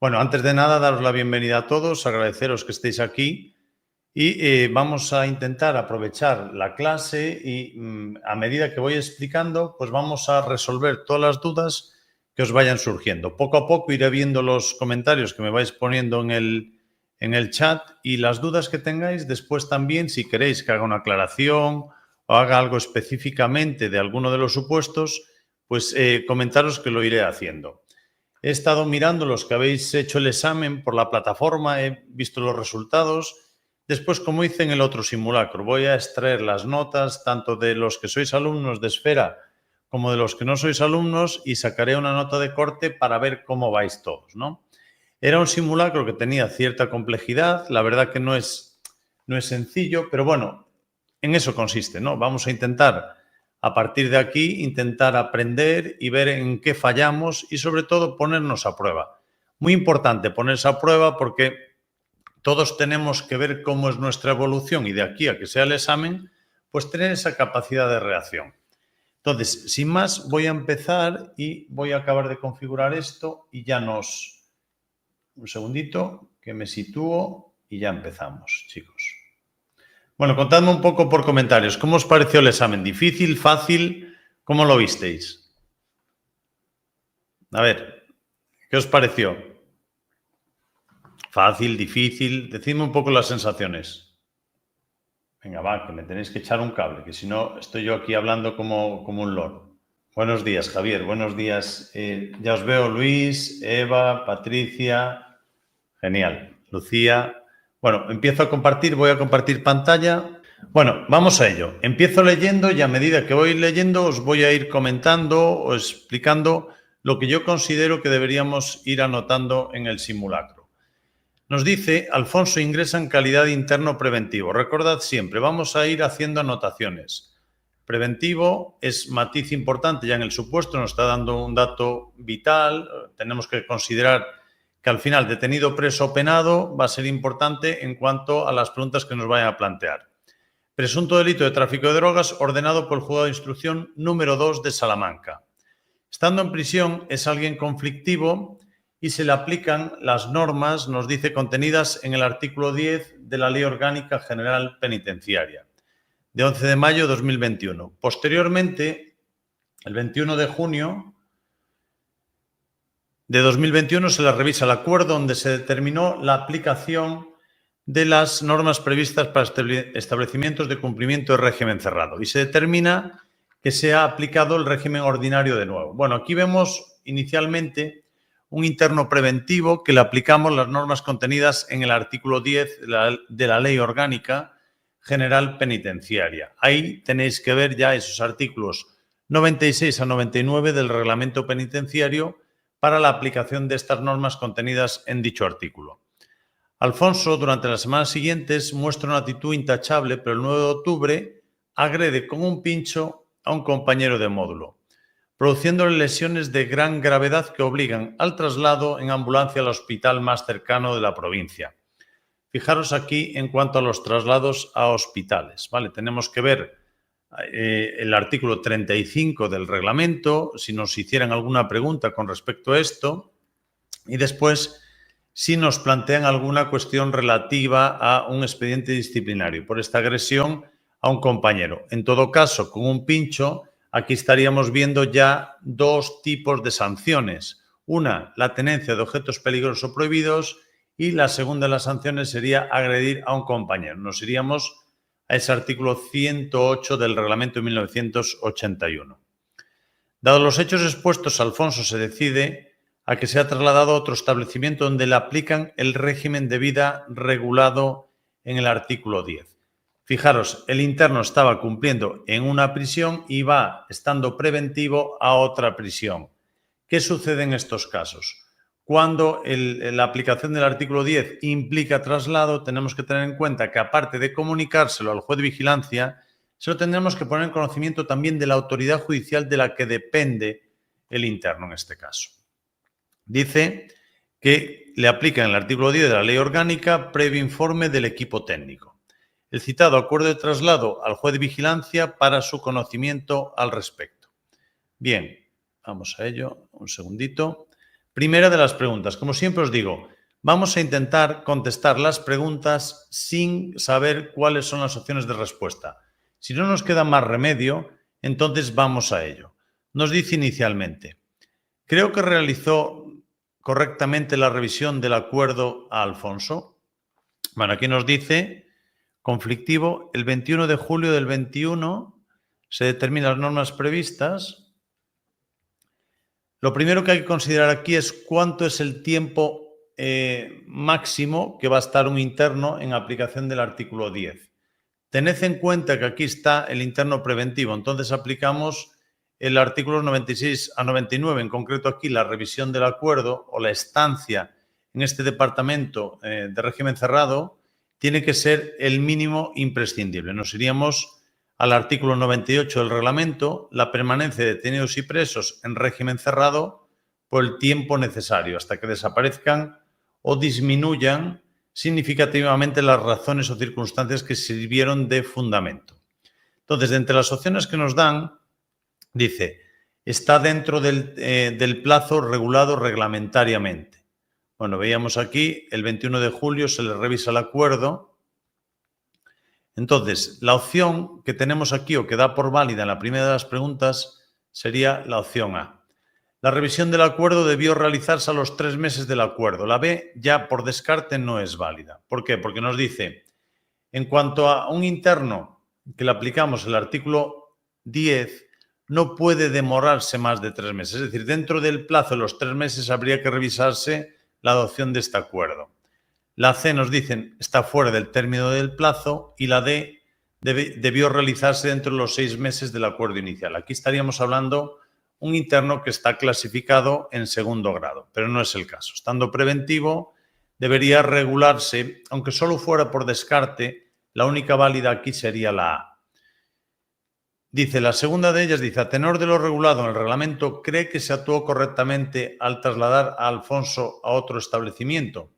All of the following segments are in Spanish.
Bueno, antes de nada, daros la bienvenida a todos, agradeceros que estéis aquí y vamos a intentar aprovechar la clase y a medida que voy explicando, pues vamos a resolver todas las dudas que os vayan surgiendo. Poco a poco iré viendo los comentarios que me vais poniendo en el chat y las dudas que tengáis después también, si queréis que haga una aclaración o haga algo específicamente de alguno de los supuestos, pues comentaros que lo iré haciendo. He estado mirando los que habéis hecho el examen por la plataforma, he visto los resultados. Después, como hice en el otro simulacro, voy a extraer las notas tanto de los que sois alumnos de Esfera como de los que no sois alumnos y sacaré una nota de corte para ver cómo vais todos, ¿no? Era un simulacro que tenía cierta complejidad, la verdad que no es sencillo, pero bueno, en eso consiste, ¿no? Vamos a intentar, a partir de aquí, intentar aprender y ver en qué fallamos y sobre todo ponernos a prueba. Muy importante ponerse a prueba porque todos tenemos que ver cómo es nuestra evolución y de aquí a que sea el examen, pues tener esa capacidad de reacción. Entonces, sin más, voy a empezar y voy a acabar de configurar esto y ya nos... Un segundito, que me sitúo y ya empezamos, chicos. Bueno, contadme un poco por comentarios. ¿Cómo os pareció el examen? ¿Difícil? ¿Fácil? ¿Cómo lo visteis? A ver, ¿qué os pareció? ¿Fácil? ¿Difícil? Decidme un poco las sensaciones. Venga, va, que me tenéis que echar un cable, que si no estoy yo aquí hablando como un loro. Buenos días, Javier. Buenos días. Ya os veo, Luis, Eva, Patricia. Genial. Lucía. Bueno, empiezo a compartir. Voy a compartir pantalla. Bueno, vamos a ello. Empiezo leyendo y a medida que voy leyendo os voy a ir comentando o explicando lo que yo considero que deberíamos ir anotando en el simulacro. Nos dice, Alfonso ingresa en calidad de interno preventivo. Recordad siempre, vamos a ir haciendo anotaciones. Preventivo es matiz importante, ya en el supuesto nos está dando un dato vital. Tenemos que considerar que al final detenido, preso o penado va a ser importante en cuanto a las preguntas que nos vayan a plantear. Presunto delito de tráfico de drogas ordenado por el Juzgado de Instrucción número 2 de Salamanca. Estando en prisión es alguien conflictivo y se le aplican las normas, nos dice, contenidas en el artículo 10 de la Ley Orgánica General Penitenciaria, de 11 de mayo de 2021. Posteriormente, el 21 de junio de 2021, se le revisa el acuerdo donde se determinó la aplicación de las normas previstas para establecimientos de cumplimiento de régimen cerrado y se determina que se ha aplicado el régimen ordinario de nuevo. Bueno, aquí vemos inicialmente un interno preventivo que le aplicamos las normas contenidas en el artículo 10 de la Ley Orgánica General Penitenciaria. Ahí tenéis que ver ya esos artículos 96 a 99 del Reglamento Penitenciario para la aplicación de estas normas contenidas en dicho artículo. Alfonso, durante las semanas siguientes, muestra una actitud intachable, pero el 9 de octubre agrede con un pincho a un compañero de módulo, produciéndole lesiones de gran gravedad que obligan al traslado en ambulancia al hospital más cercano de la provincia. Fijaros aquí en cuanto a los traslados a hospitales, ¿vale? Tenemos que ver el artículo 35 del reglamento, si nos hicieran alguna pregunta con respecto a esto, y después si nos plantean alguna cuestión relativa a un expediente disciplinario por esta agresión a un compañero. En todo caso, con un pincho, aquí estaríamos viendo ya dos tipos de sanciones. Una, la tenencia de objetos peligrosos o prohibidos, y la segunda de las sanciones sería agredir a un compañero. Nos iríamos a ese artículo 108 del reglamento de 1981. Dados los hechos expuestos, Alfonso se decide a que sea trasladado a otro establecimiento donde le aplican el régimen de vida regulado en el artículo 10. Fijaros, el interno estaba cumpliendo en una prisión y va, estando preventivo, a otra prisión. ¿Qué sucede en estos casos? Cuando la aplicación del artículo 10 implica traslado, tenemos que tener en cuenta que, aparte de comunicárselo al juez de vigilancia, se lo tendremos que poner en conocimiento también de la autoridad judicial de la que depende el interno en este caso. Dice que le aplican el artículo 10 de la Ley Orgánica previo informe del equipo técnico. El citado acuerdo de traslado al juez de vigilancia para su conocimiento al respecto. Bien, vamos a ello, un segundito. Primera de las preguntas. Como siempre os digo, vamos a intentar contestar las preguntas sin saber cuáles son las opciones de respuesta. Si no nos queda más remedio, entonces vamos a ello. Nos dice inicialmente, creo que realizó correctamente la revisión del acuerdo a Alfonso. Bueno, aquí nos dice, conflictivo, el 21 de julio del 21 se determinan las normas previstas. Lo primero que hay que considerar aquí es cuánto es el tiempo máximo que va a estar un interno en aplicación del artículo 10. Tened en cuenta que aquí está el interno preventivo, entonces aplicamos el artículo 96 a 99, en concreto aquí la revisión del acuerdo o la estancia en este departamento de régimen cerrado tiene que ser el mínimo imprescindible. Nos iríamos al artículo 98 del reglamento, la permanencia de detenidos y presos en régimen cerrado por el tiempo necesario hasta que desaparezcan o disminuyan significativamente las razones o circunstancias que sirvieron de fundamento. Entonces, de entre las opciones que nos dan, dice, está dentro del plazo regulado reglamentariamente. Bueno, veíamos aquí, el 21 de julio se le revisa el acuerdo. Entonces, la opción que tenemos aquí o que da por válida en la primera de las preguntas sería la opción A. La revisión del acuerdo debió realizarse a los 3 meses del acuerdo. La B ya por descarte no es válida. ¿Por qué? Porque nos dice, en cuanto a un interno que le aplicamos el artículo 10, no puede demorarse más de 3 meses. Es decir, dentro del plazo de los 3 meses habría que revisarse la adopción de este acuerdo. La C nos dicen está fuera del término del plazo y la D debió realizarse dentro de los 6 meses del acuerdo inicial. Aquí estaríamos hablando un interno que está clasificado en segundo grado, pero no es el caso. Estando preventivo, debería regularse, aunque solo fuera por descarte, la única válida aquí sería la A. Dice, la segunda de ellas dice, a tenor de lo regulado en el reglamento, ¿cree que se actuó correctamente al trasladar a Alfonso a otro establecimiento?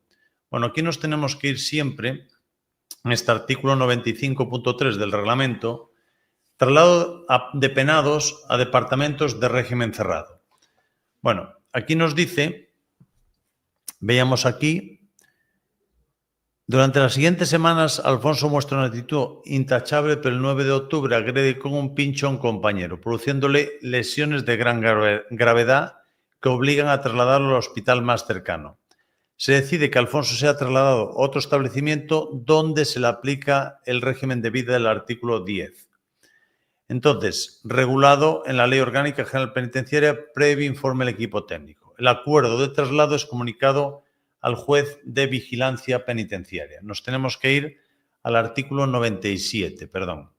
Bueno, aquí nos tenemos que ir siempre en este artículo 95.3 del reglamento, traslado de penados a departamentos de régimen cerrado. Bueno, aquí nos dice, veamos aquí, durante las siguientes semanas Alfonso muestra una actitud intachable, pero el 9 de octubre agrede con un pincho a un compañero, produciéndole lesiones de gran gravedad que obligan a trasladarlo al hospital más cercano. Se decide que Alfonso sea trasladado a otro establecimiento donde se le aplica el régimen de vida del artículo 10. Entonces, regulado en la Ley Orgánica General Penitenciaria previo informe del equipo técnico. El acuerdo de traslado es comunicado al juez de vigilancia penitenciaria. Nos tenemos que ir al artículo 97, perdón.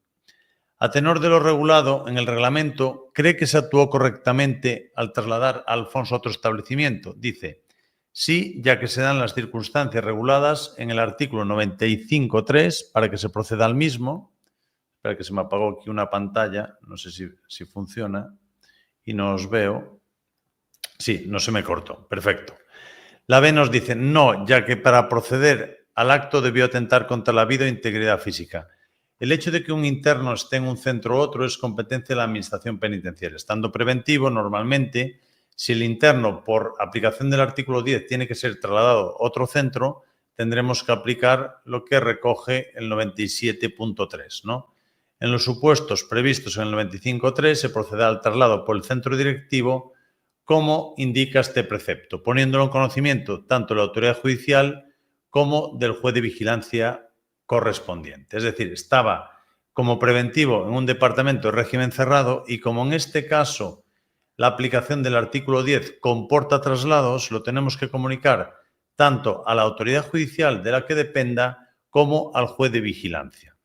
A tenor de lo regulado en el reglamento, ¿cree que se actuó correctamente al trasladar a Alfonso a otro establecimiento? Dice, sí, ya que se dan las circunstancias reguladas en el artículo 95.3 para que se proceda al mismo. Espera que se me apagó aquí una pantalla, no sé si funciona y no os veo. Sí, no se me cortó, perfecto. La B nos dice, no, ya que para proceder al acto debió atentar contra la vida o integridad física. El hecho de que un interno esté en un centro u otro es competencia de la Administración Penitenciaria. Estando preventivo, normalmente, si el interno, por aplicación del artículo 10, tiene que ser trasladado a otro centro, tendremos que aplicar lo que recoge el 97.3, ¿no? En los supuestos previstos en el 95.3 se procederá al traslado por el centro directivo como indica este precepto, poniéndolo en conocimiento tanto de la autoridad judicial como del juez de vigilancia correspondiente. Es decir, estaba como preventivo en un departamento de régimen cerrado y como en este caso la aplicación del artículo 10 comporta traslados, lo tenemos que comunicar tanto a la autoridad judicial de la que dependa como al juez de vigilancia.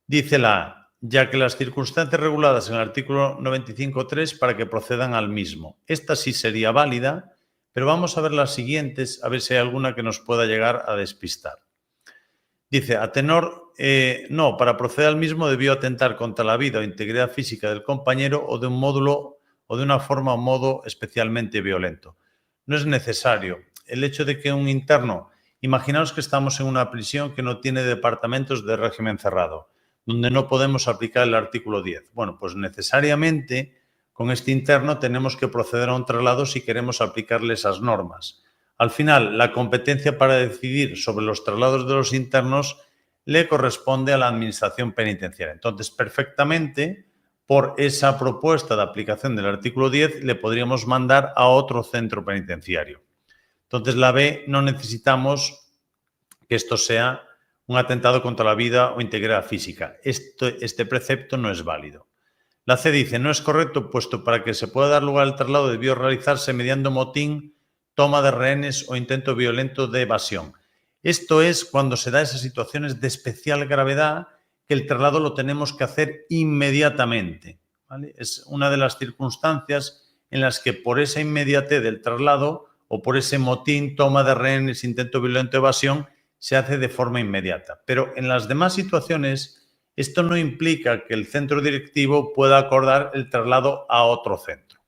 Dice la A, ya que las circunstancias reguladas en el artículo 95.3 para que procedan al mismo. Esta sí sería válida, pero vamos a ver las siguientes, a ver si hay alguna que nos pueda llegar a despistar. Dice, a tenor, no, para proceder al mismo debió atentar contra la vida o integridad física del compañero o de un módulo o de una forma o modo especialmente violento. No es necesario. El hecho de que un interno, imaginaos que estamos en una prisión que no tiene departamentos de régimen cerrado, donde no podemos aplicar el artículo 10. Bueno, pues necesariamente, con este interno tenemos que proceder a un traslado si queremos aplicarle esas normas. Al final, la competencia para decidir sobre los traslados de los internos le corresponde a la Administración Penitenciaria. Entonces, perfectamente, por esa propuesta de aplicación del artículo 10, le podríamos mandar a otro centro penitenciario. Entonces, la B, no necesitamos que esto sea un atentado contra la vida o integridad física. Este precepto no es válido. La C dice, no es correcto, puesto para que se pueda dar lugar al traslado debió realizarse mediante motín, toma de rehenes o intento violento de evasión. Esto es cuando se da esas situaciones de especial gravedad que el traslado lo tenemos que hacer inmediatamente, ¿vale? Es una de las circunstancias en las que por esa inmediatez del traslado o por ese motín, toma de rehenes, intento violento de evasión, se hace de forma inmediata. Pero en las demás situaciones, esto no implica que el centro directivo pueda acordar el traslado a otro centro.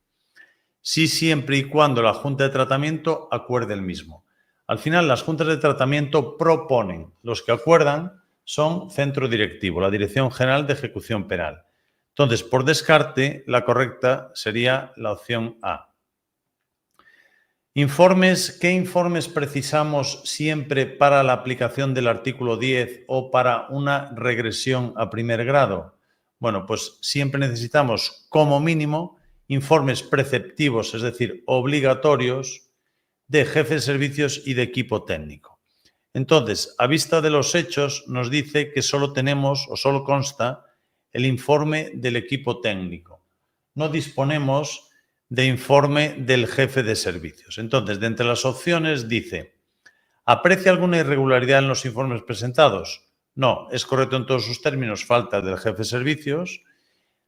Sí, siempre y cuando la Junta de Tratamiento acuerde el mismo. Al final, las juntas de tratamiento proponen. Los que acuerdan son centro directivo, la Dirección General de Ejecución Penal. Entonces, por descarte, la correcta sería la opción A. Informes, ¿qué informes precisamos siempre para la aplicación del artículo 10 o para una regresión a primer grado? Bueno, pues siempre necesitamos como mínimo informes preceptivos, es decir, obligatorios, de jefe de servicios y de equipo técnico. Entonces, a vista de los hechos, nos dice que solo tenemos o solo consta el informe del equipo técnico. No disponemos de informe del jefe de servicios. Entonces, de entre las opciones dice, ¿aprecia alguna irregularidad en los informes presentados? No, es correcto en todos sus términos, falta del jefe de servicios.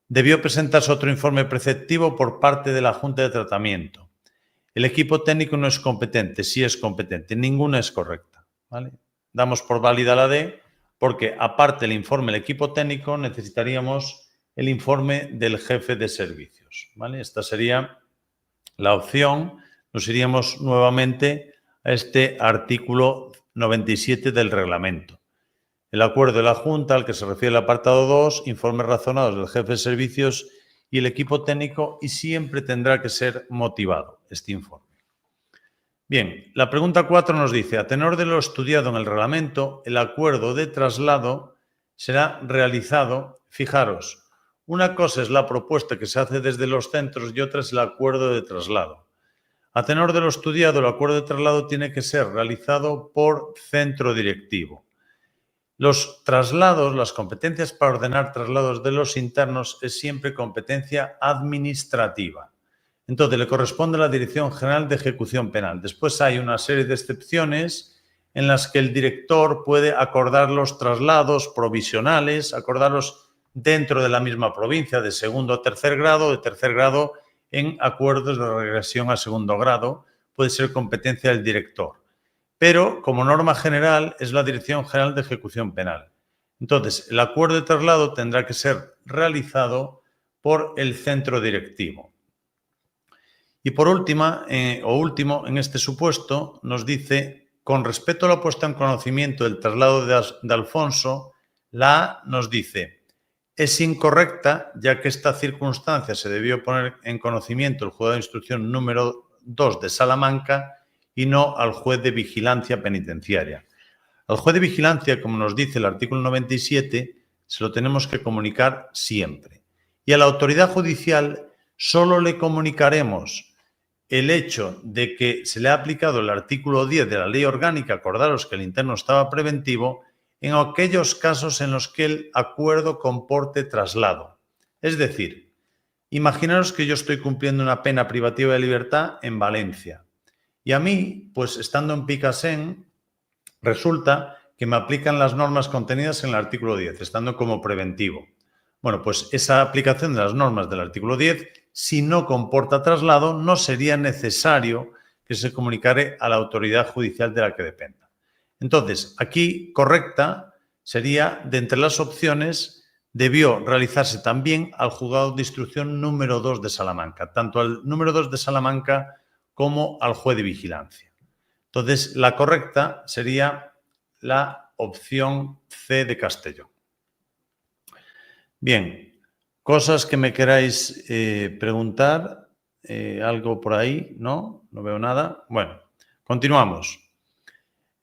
Debió presentarse otro informe preceptivo por parte de la Junta de Tratamiento. El equipo técnico no es competente, sí es competente, ninguna es correcta, ¿vale? Damos por válida la D porque aparte del informe del equipo técnico necesitaríamos el informe del jefe de servicios, ¿vale? Esta sería la opción. Nos iríamos nuevamente a este artículo 97 del reglamento. El acuerdo de la Junta al que se refiere el apartado 2, informes razonados del jefe de servicios y el equipo técnico, y siempre tendrá que ser motivado este informe. Bien, la pregunta 4 nos dice, a tenor de lo estudiado en el reglamento, el acuerdo de traslado será realizado, fijaros, una cosa es la propuesta que se hace desde los centros y otra es el acuerdo de traslado. A tenor de lo estudiado, el acuerdo de traslado tiene que ser realizado por centro directivo. Los traslados, las competencias para ordenar traslados de los internos es siempre competencia administrativa. Entonces, le corresponde a la Dirección General de Ejecución Penal. Después hay una serie de excepciones en las que el director puede acordar los traslados provisionales, acordarlos dentro de la misma provincia, de segundo a tercer grado, de tercer grado en acuerdos de regresión a segundo grado. Puede ser competencia del director. Pero, como norma general, es la Dirección General de Ejecución Penal. Entonces, el acuerdo de traslado tendrá que ser realizado por el centro directivo. Y por último, en este supuesto, nos dice, con respecto a la puesta en conocimiento del traslado de Alfonso, la A nos dice, es incorrecta, ya que esta circunstancia se debió poner en conocimiento el Juzgado de Instrucción número 2 de Salamanca y no al juez de vigilancia penitenciaria. Al juez de vigilancia, como nos dice el artículo 97, se lo tenemos que comunicar siempre. Y a la autoridad judicial solo le comunicaremos el hecho de que se le ha aplicado el artículo 10 de la Ley Orgánica, acordaros que el interno estaba preventivo, en aquellos casos en los que el acuerdo comporte traslado. Es decir, imaginaros que yo estoy cumpliendo una pena privativa de libertad en Valencia. Y a mí, pues estando en Picassent, resulta que me aplican las normas contenidas en el artículo 10, estando como preventivo. Bueno, pues esa aplicación de las normas del artículo 10, si no comporta traslado, no sería necesario que se comunicara a la autoridad judicial de la que dependa. Entonces, aquí correcta sería, de entre las opciones, debió realizarse también al juzgado de instrucción número 2 de Salamanca, tanto al número 2 de Salamanca como al juez de vigilancia. Entonces, la correcta sería la opción C de Castellón. Bien, Cosas que me queráis preguntar, algo por ahí, ¿no? No veo nada. Bueno, continuamos.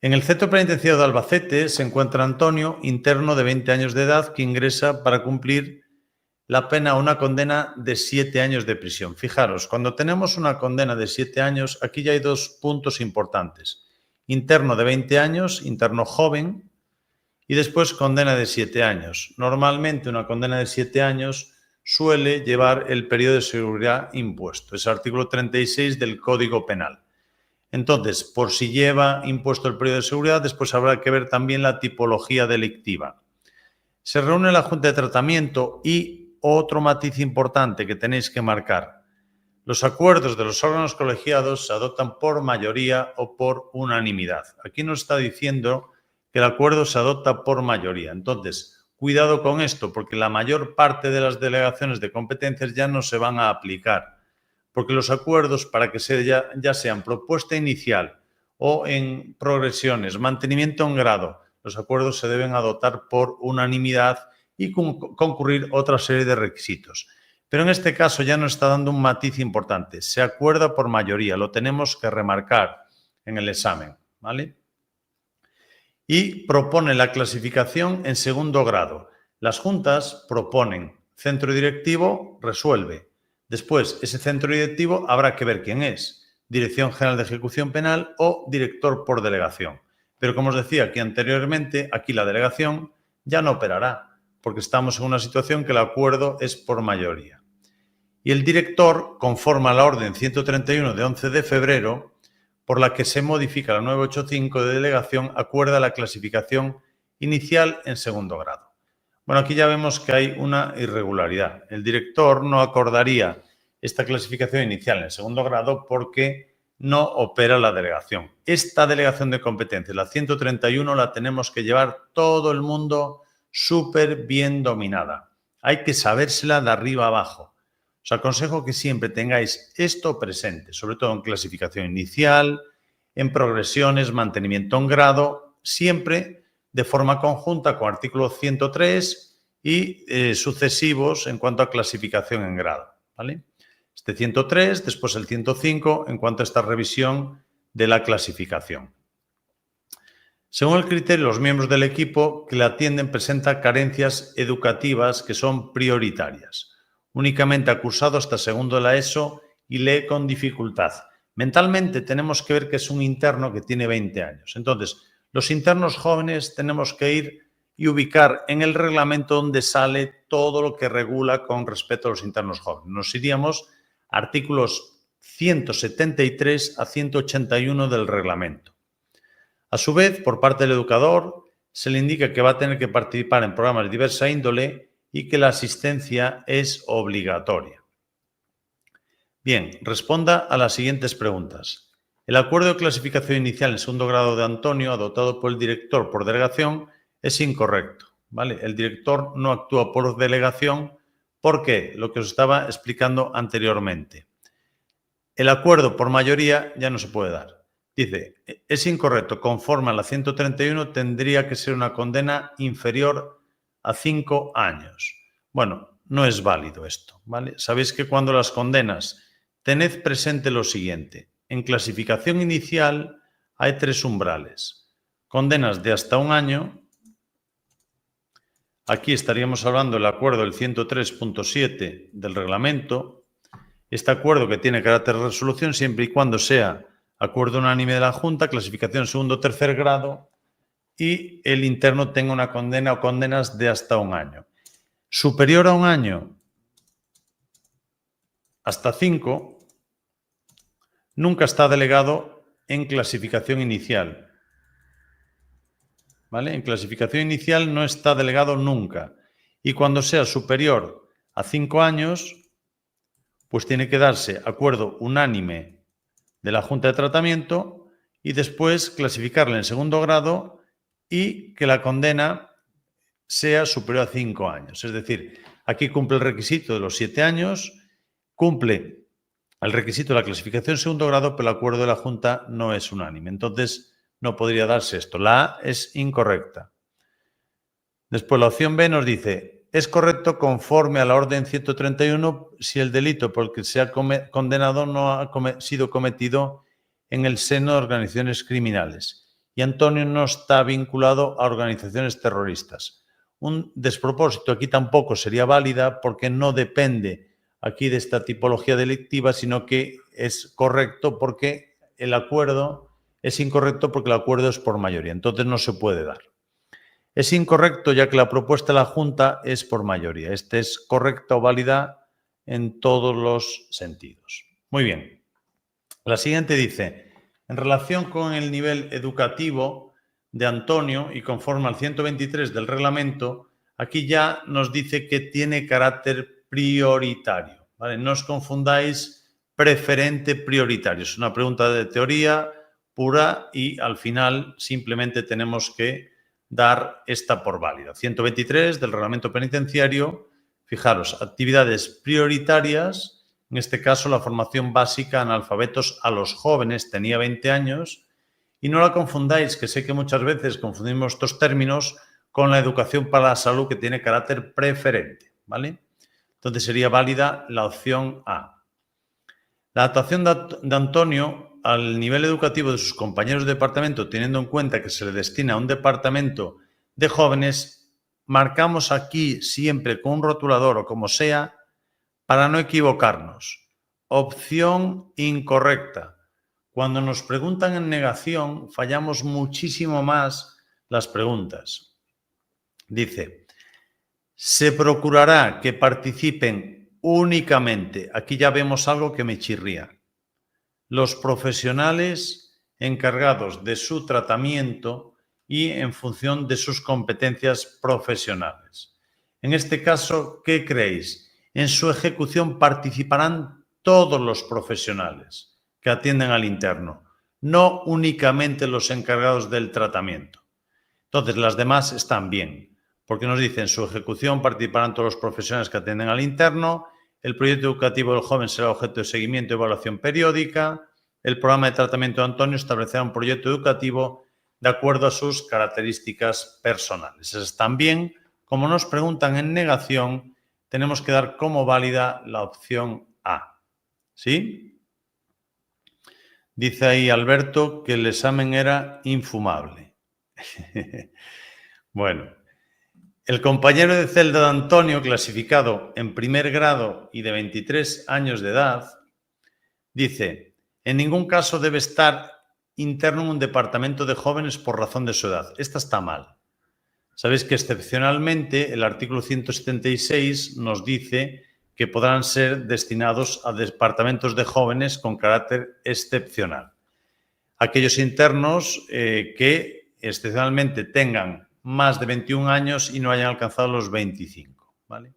En el Centro Penitenciario de Albacete se encuentra Antonio, interno de 20 años de edad, que ingresa para cumplir la pena, una condena de 7 años de prisión. Fijaros, cuando tenemos una condena de 7 años, aquí ya hay dos puntos importantes. Interno de 20 años, interno joven, y después condena de 7 años. Normalmente una condena de 7 años suele llevar el periodo de seguridad impuesto. Es el artículo 36 del Código Penal. Entonces, por si lleva impuesto el periodo de seguridad, después habrá que ver también la tipología delictiva. Se reúne la Junta de Tratamiento y otro matiz importante que tenéis que marcar. Los acuerdos de los órganos colegiados se adoptan por mayoría o por unanimidad. Aquí nos está diciendo que el acuerdo se adopta por mayoría. Entonces, cuidado con esto, porque la mayor parte de las delegaciones de competencias ya no se van a aplicar, porque los acuerdos, para que ya sean propuesta inicial o en progresiones, mantenimiento en grado, los acuerdos se deben adoptar por unanimidad y concurrir otra serie de requisitos. Pero en este caso ya nos está dando un matiz importante. Se acuerda por mayoría, lo tenemos que remarcar en el examen, ¿vale? Y propone la clasificación en segundo grado. Las juntas proponen, centro directivo resuelve. Después, ese centro directivo habrá que ver quién es, Dirección General de Ejecución Penal o director por delegación. Pero como os decía aquí anteriormente, aquí la delegación ya no operará, porque estamos en una situación que el acuerdo es por mayoría. Y el director conforma la orden 131 de 11 de febrero, por la que se modifica la 985 de delegación, acuerda la clasificación inicial en segundo grado. Bueno, aquí ya vemos que hay una irregularidad. El director no acordaría esta clasificación inicial en segundo grado porque no opera la delegación. Esta delegación de competencias, la 131, la tenemos que llevar todo el mundo súper bien dominada. Hay que sabérsela de arriba abajo. Os aconsejo que siempre tengáis esto presente, sobre todo en clasificación inicial, en progresiones, mantenimiento en grado, siempre de forma conjunta con artículo 103 y sucesivos en cuanto a clasificación en grado, ¿vale? Este 103, después el 105 en cuanto a esta revisión de la clasificación. Según el criterio, los miembros del equipo que la atienden presentan carencias educativas que son prioritarias. Únicamente ha cursado hasta segundo de la ESO y lee con dificultad. Mentalmente tenemos que ver que es un interno que tiene 20 años. Entonces, los internos jóvenes tenemos que ir y ubicar en el reglamento donde sale todo lo que regula con respecto a los internos jóvenes. Nos iríamos a artículos 173 a 181 del reglamento. A su vez, por parte del educador, se le indica que va a tener que participar en programas de diversa índole y que la asistencia es obligatoria. Bien, responda a las siguientes preguntas. El acuerdo de clasificación inicial en segundo grado de Antonio, adoptado por el director por delegación, es incorrecto, ¿vale? El director no actúa por delegación porque, lo que os estaba explicando anteriormente, el acuerdo por mayoría ya no se puede dar. Dice, es incorrecto, conforme a la 131 tendría que ser una condena inferior a 5 años. Bueno, no es válido esto, ¿vale? Sabéis que cuando las condenas, tened presente lo siguiente. En clasificación inicial hay 3 umbrales. Condenas de hasta 1 año. Aquí estaríamos hablando del acuerdo del 103.7 del reglamento. Este acuerdo que tiene carácter de resolución siempre y cuando sea acuerdo unánime de la Junta, clasificación segundo o tercer grado y el interno tenga una condena o condenas de hasta 1 año. Superior a 1 año, hasta 5, nunca está delegado en clasificación inicial. ¿Vale? En clasificación inicial no está delegado nunca. Y cuando sea superior a 5 años, pues tiene que darse acuerdo unánime de la Junta de Tratamiento y después clasificarle en segundo grado y que la condena sea superior a 5 años. Es decir, aquí cumple el requisito de los 7 años, cumple el requisito de la clasificación en segundo grado, pero el acuerdo de la Junta no es unánime. Entonces, no podría darse esto. La A es incorrecta. Después, la opción B nos dice, es correcto conforme a la orden 131 si el delito por el que se ha condenado no ha sido cometido en el seno de organizaciones criminales y Antonio no está vinculado a organizaciones terroristas. Un despropósito aquí tampoco sería válida porque no depende aquí de esta tipología delictiva, sino que es correcto porque el acuerdo es incorrecto porque el acuerdo es por mayoría, entonces no se puede dar. Es incorrecto ya que la propuesta de la Junta es por mayoría. Este es correcta o válida en todos los sentidos. Muy bien. La siguiente dice, en relación con el nivel educativo de Antonio y conforme al 123 del reglamento, aquí ya nos dice que tiene carácter prioritario, ¿vale? No os confundáis preferente prioritario. Es una pregunta de teoría pura y al final simplemente tenemos que dar esta por válida. 123 del reglamento penitenciario, fijaros, actividades prioritarias, en este caso la formación básica analfabetos a los jóvenes, tenía 20 años, y no la confundáis, que sé que muchas veces confundimos estos términos con la educación para la salud que tiene carácter preferente, ¿vale? Entonces sería válida la opción A. La adaptación de Antonio al nivel educativo de sus compañeros de departamento, teniendo en cuenta que se le destina a un departamento de jóvenes, marcamos aquí siempre con un rotulador o como sea, para no equivocarnos. Opción incorrecta. Cuando nos preguntan en negación, fallamos muchísimo más las preguntas. Dice, se procurará que participen únicamente, aquí ya vemos algo que me chirría, los profesionales encargados de su tratamiento y en función de sus competencias profesionales. En este caso, ¿qué creéis? En su ejecución participarán todos los profesionales que atienden al interno, no únicamente los encargados del tratamiento. Entonces, las demás están bien, porque nos dicen en su ejecución participarán todos los profesionales que atienden al interno, el proyecto educativo del joven será objeto de seguimiento y evaluación periódica. El programa de tratamiento de Antonio establecerá un proyecto educativo de acuerdo a sus características personales. Esas están bien. Como nos preguntan en negación, tenemos que dar como válida la opción A. ¿Sí? Dice ahí Alberto que el examen era infumable. Bueno. El compañero de celda de Antonio, clasificado en primer grado y de 23 años de edad, dice, en ningún caso debe estar interno en un departamento de jóvenes por razón de su edad. Esta está mal. Sabéis que excepcionalmente el artículo 176 nos dice que podrán ser destinados a departamentos de jóvenes con carácter excepcional. Aquellos internos que excepcionalmente tengan más de 21 años y no hayan alcanzado los 25. ¿Vale?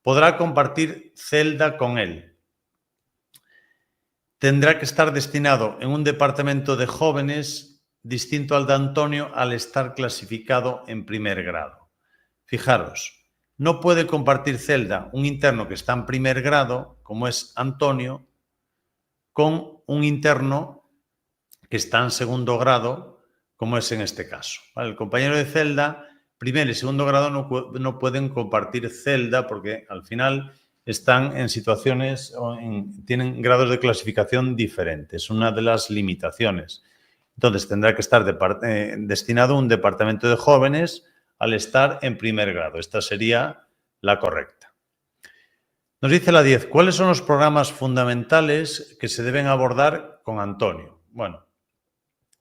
Podrá compartir celda con él. Tendrá que estar destinado en un departamento de jóvenes distinto al de Antonio al estar clasificado en primer grado. Fijaros, no puede compartir celda un interno que está en primer grado, como es Antonio, con un interno que está en segundo grado, como es en este caso. ¿Vale? El compañero de celda, primer y segundo grado, no pueden compartir celda porque al final están en situaciones, tienen grados de clasificación diferentes, una de las limitaciones. Entonces tendrá que estar destinado a un departamento de jóvenes al estar en primer grado. Esta sería la correcta. Nos dice la 10, ¿cuáles son los programas fundamentales que se deben abordar con Antonio? Bueno,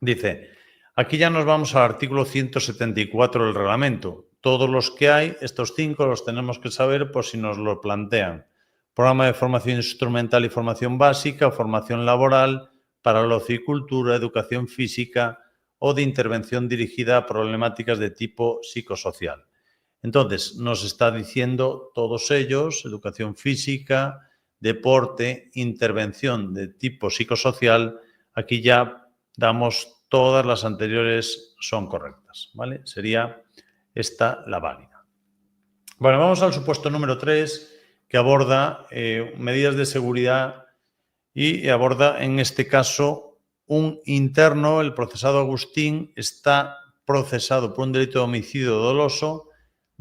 dice, aquí ya nos vamos al artículo 174 del reglamento. Todos los que hay, estos 5 los tenemos que saber por si nos lo plantean. Programa de formación instrumental y formación básica, formación laboral, para la ocio y cultura, educación física o de intervención dirigida a problemáticas de tipo psicosocial. Entonces, nos está diciendo todos ellos, educación física, deporte, intervención de tipo psicosocial, aquí ya damos todas las anteriores son correctas, ¿vale? Sería esta la válida. Bueno, vamos al supuesto número 3, que aborda medidas de seguridad y aborda, en este caso, un interno, el procesado Agustín, está procesado por un delito de homicidio doloso,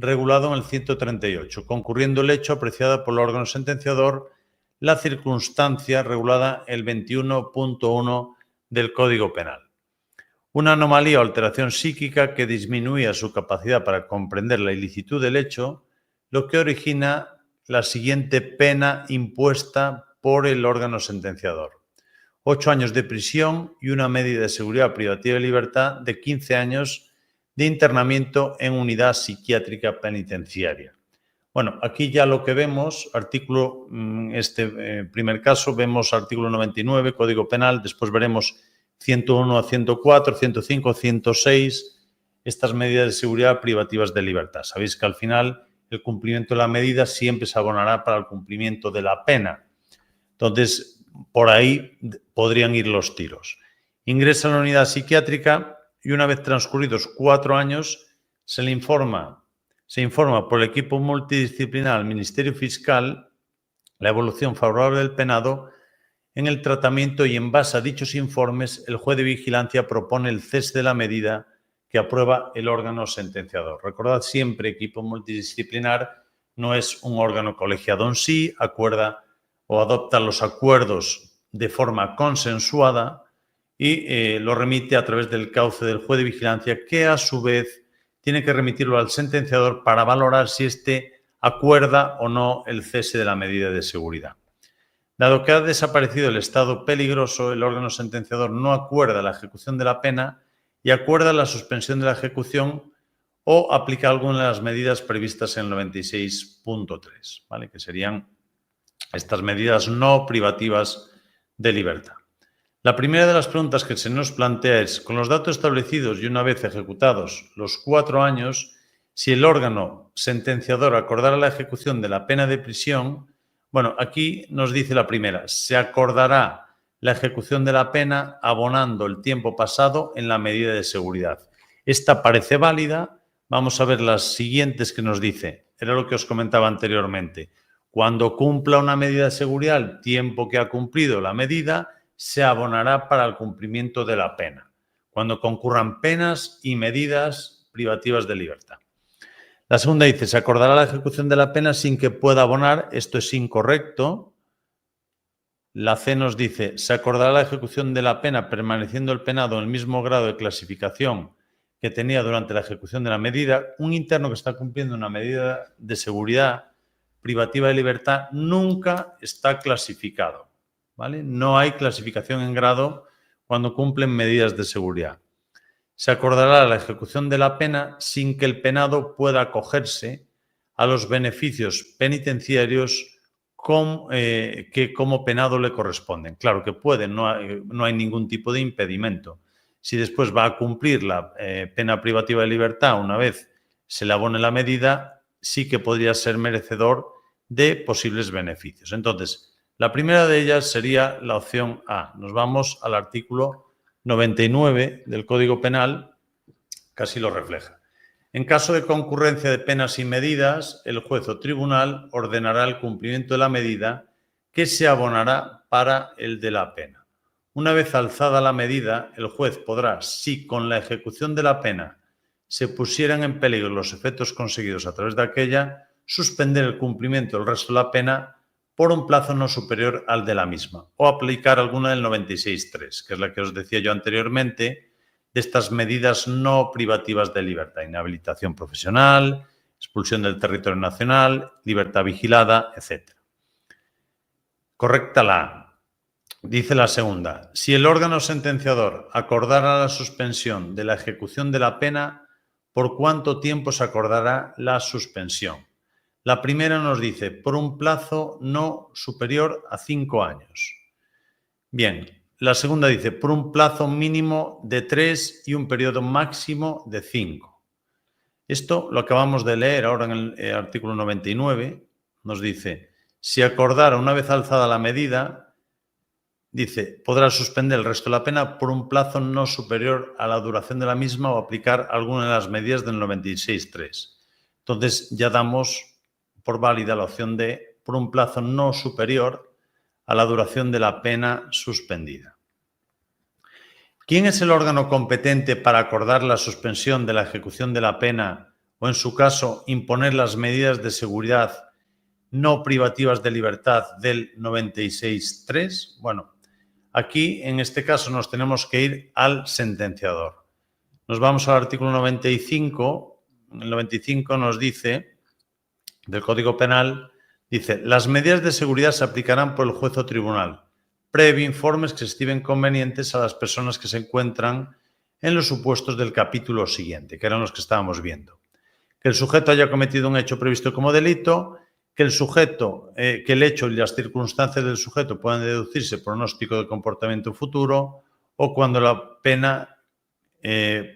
regulado en el 138, concurriendo el hecho apreciado por el órgano sentenciador la circunstancia regulada en el 21.1 del Código Penal. Una anomalía o alteración psíquica que disminuía su capacidad para comprender la ilicitud del hecho, lo que origina la siguiente pena impuesta por el órgano sentenciador: 8 años de prisión y una medida de seguridad privativa de libertad de 15 años de internamiento en unidad psiquiátrica penitenciaria. Bueno, aquí ya lo que vemos, primer caso, vemos artículo 99, Código Penal, después veremos 101 a 104, 105, 106, estas medidas de seguridad privativas de libertad. Sabéis que al final el cumplimiento de la medida siempre se abonará para el cumplimiento de la pena. Entonces, por ahí podrían ir los tiros. Ingresa a la unidad psiquiátrica y una vez transcurridos 4 años se informa por el equipo multidisciplinar al Ministerio Fiscal la evolución favorable del penado en el tratamiento y en base a dichos informes el juez de vigilancia propone el cese de la medida que aprueba el órgano sentenciador. Recordad siempre, equipo multidisciplinar no es un órgano colegiado en sí, acuerda o adopta los acuerdos de forma consensuada y lo remite a través del cauce del juez de vigilancia, que a su vez tiene que remitirlo al sentenciador para valorar si éste acuerda o no el cese de la medida de seguridad. Dado que ha desaparecido el estado peligroso, el órgano sentenciador no acuerda la ejecución de la pena y acuerda la suspensión de la ejecución o aplica alguna de las medidas previstas en el 96.3, ¿vale? Que serían estas medidas no privativas de libertad. La primera de las preguntas que se nos plantea es, con los datos establecidos y una vez ejecutados los 4 años, si el órgano sentenciador acordara la ejecución de la pena de prisión, bueno, aquí nos dice la primera, se acordará la ejecución de la pena abonando el tiempo pasado en la medida de seguridad. Esta parece válida. Vamos a ver las siguientes que nos dice. Era lo que os comentaba anteriormente. Cuando cumpla una medida de seguridad, el tiempo que ha cumplido la medida se abonará para el cumplimiento de la pena, cuando concurran penas y medidas privativas de libertad. La segunda dice, se acordará la ejecución de la pena sin que pueda abonar. Esto es incorrecto. La C nos dice, se acordará la ejecución de la pena permaneciendo el penado en el mismo grado de clasificación que tenía durante la ejecución de la medida. Un interno que está cumpliendo una medida de seguridad privativa de libertad nunca está clasificado, ¿vale? No hay clasificación en grado cuando cumplen medidas de seguridad. Se acordará la ejecución de la pena sin que el penado pueda acogerse a los beneficios penitenciarios que como penado le corresponden. Claro que puede, no hay ningún tipo de impedimento. Si después va a cumplir la pena privativa de libertad una vez se le abone la medida, sí que podría ser merecedor de posibles beneficios. Entonces, la primera de ellas sería la opción A. Nos vamos al artículo 99 del Código Penal, casi lo refleja. En caso de concurrencia de penas y medidas, el juez o tribunal ordenará el cumplimiento de la medida que se abonará para el de la pena. Una vez alzada la medida, el juez podrá, si con la ejecución de la pena se pusieran en peligro los efectos conseguidos a través de aquella, suspender el cumplimiento del resto de la pena por un plazo no superior al de la misma o aplicar alguna del 96.3, que es la que os decía yo anteriormente, de estas medidas no privativas de libertad, inhabilitación profesional, expulsión del territorio nacional, libertad vigilada, etc. Correcta la A. Dice la segunda, si el órgano sentenciador acordara la suspensión de la ejecución de la pena, ¿por cuánto tiempo se acordará la suspensión? La primera nos dice, por un plazo no superior a 5 años. Bien, la segunda dice, por un plazo mínimo de 3 y un periodo máximo de 5. Esto lo acabamos de leer ahora en el artículo 99. Nos dice, si acordara una vez alzada la medida, dice, podrá suspender el resto de la pena por un plazo no superior a la duración de la misma o aplicar alguna de las medidas del 96.3. Entonces ya damos por válida la opción de por un plazo no superior a la duración de la pena suspendida. ¿Quién es el órgano competente para acordar la suspensión de la ejecución de la pena o en su caso imponer las medidas de seguridad no privativas de libertad del 96.3. Bueno, aquí en este caso nos tenemos que ir al sentenciador. Nos vamos al artículo 95. El 95 nos dice, del Código Penal, dice, las medidas de seguridad se aplicarán por el juez o tribunal, previo informes que se estimen convenientes a las personas que se encuentran en los supuestos del capítulo siguiente, que eran los que estábamos viendo. Que el sujeto haya cometido un hecho previsto como delito, que el hecho y las circunstancias del sujeto puedan deducirse pronóstico de comportamiento futuro, o cuando la pena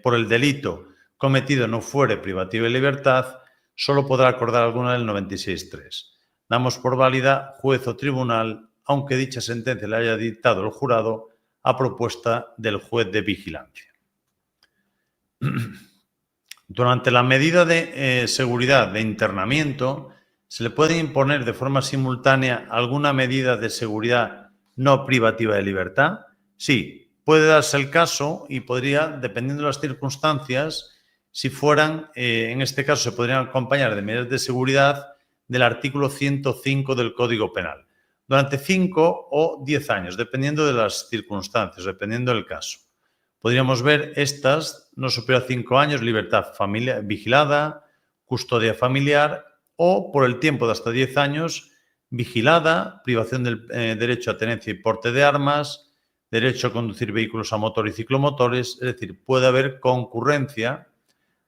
por el delito cometido no fuere privativa de libertad, solo podrá acordar alguna del 96.3. Damos por válida juez o tribunal, aunque dicha sentencia le haya dictado el jurado a propuesta del juez de vigilancia. Durante la medida de seguridad de internamiento, ¿se le puede imponer de forma simultánea alguna medida de seguridad no privativa de libertad? Sí, puede darse el caso y podría, dependiendo de las circunstancias, si fueran, en este caso, se podrían acompañar de medidas de seguridad del artículo 105 del Código Penal, durante 5 o 10 años, dependiendo de las circunstancias, dependiendo del caso. Podríamos ver estas, no superior a 5 años, libertad vigilada, custodia familiar o, por el tiempo de hasta 10 años, vigilada, privación del derecho a tenencia y porte de armas, derecho a conducir vehículos a motor y ciclomotores. Es decir, puede haber concurrencia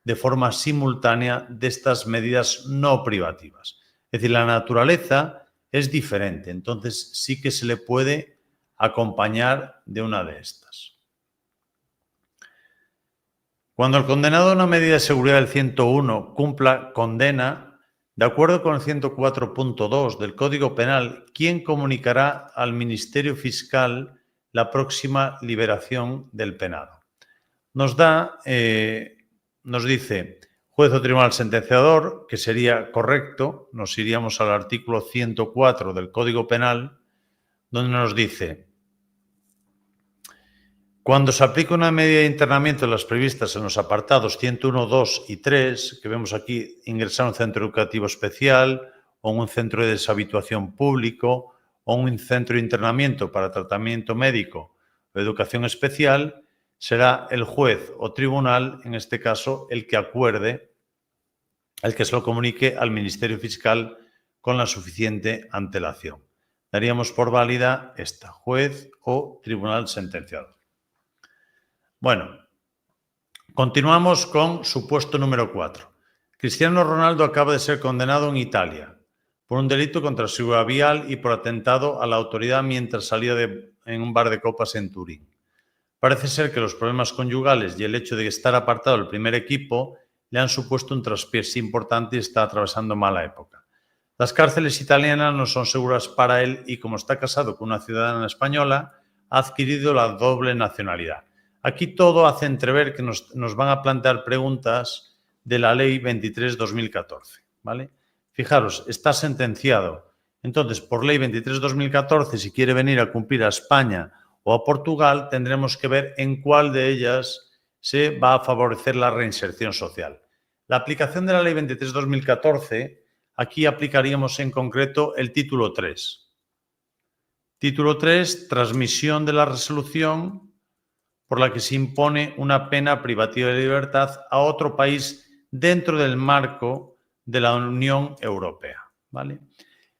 de forma simultánea de estas medidas no privativas. Es decir, la naturaleza es diferente, entonces sí que se le puede acompañar de una de estas. Cuando el condenado a una medida de seguridad del 101 cumpla condena, de acuerdo con el 104.2 del Código Penal, ¿quién comunicará al Ministerio Fiscal la próxima liberación del penado? Nos dice juez o tribunal sentenciador, que sería correcto, nos iríamos al artículo 104 del Código Penal, donde nos dice: cuando se aplica una medida de internamiento de las previstas en los apartados 101, 2 y 3, que vemos aquí, ingresar a un centro educativo especial o un centro de deshabituación público o un centro de internamiento para tratamiento médico o educación especial, será el juez o tribunal, en este caso, el que acuerde, el que se lo comunique al Ministerio Fiscal con la suficiente antelación. Daríamos por válida esta, juez o tribunal sentenciador. Bueno, continuamos con supuesto número 4. Cristiano Ronaldo acaba de ser condenado en Italia por un delito contra seguridad vial y por atentado a la autoridad mientras salía en un bar de copas en Turín. Parece ser que los problemas conyugales y el hecho de estar apartado del primer equipo le han supuesto un traspiés importante y está atravesando mala época. Las cárceles italianas no son seguras para él y, como está casado con una ciudadana española, ha adquirido la doble nacionalidad. Aquí todo hace entrever que nos van a plantear preguntas de la Ley 23/2014, ¿vale? Fijaros, está sentenciado. Entonces, por Ley 23/2014, si quiere venir a cumplir a España o a Portugal, tendremos que ver en cuál de ellas se va a favorecer la reinserción social. La aplicación de la Ley 23/2014, aquí aplicaríamos en concreto el título 3. Título 3, transmisión de la resolución por la que se impone una pena privativa de libertad a otro país dentro del marco de la Unión Europea, ¿vale?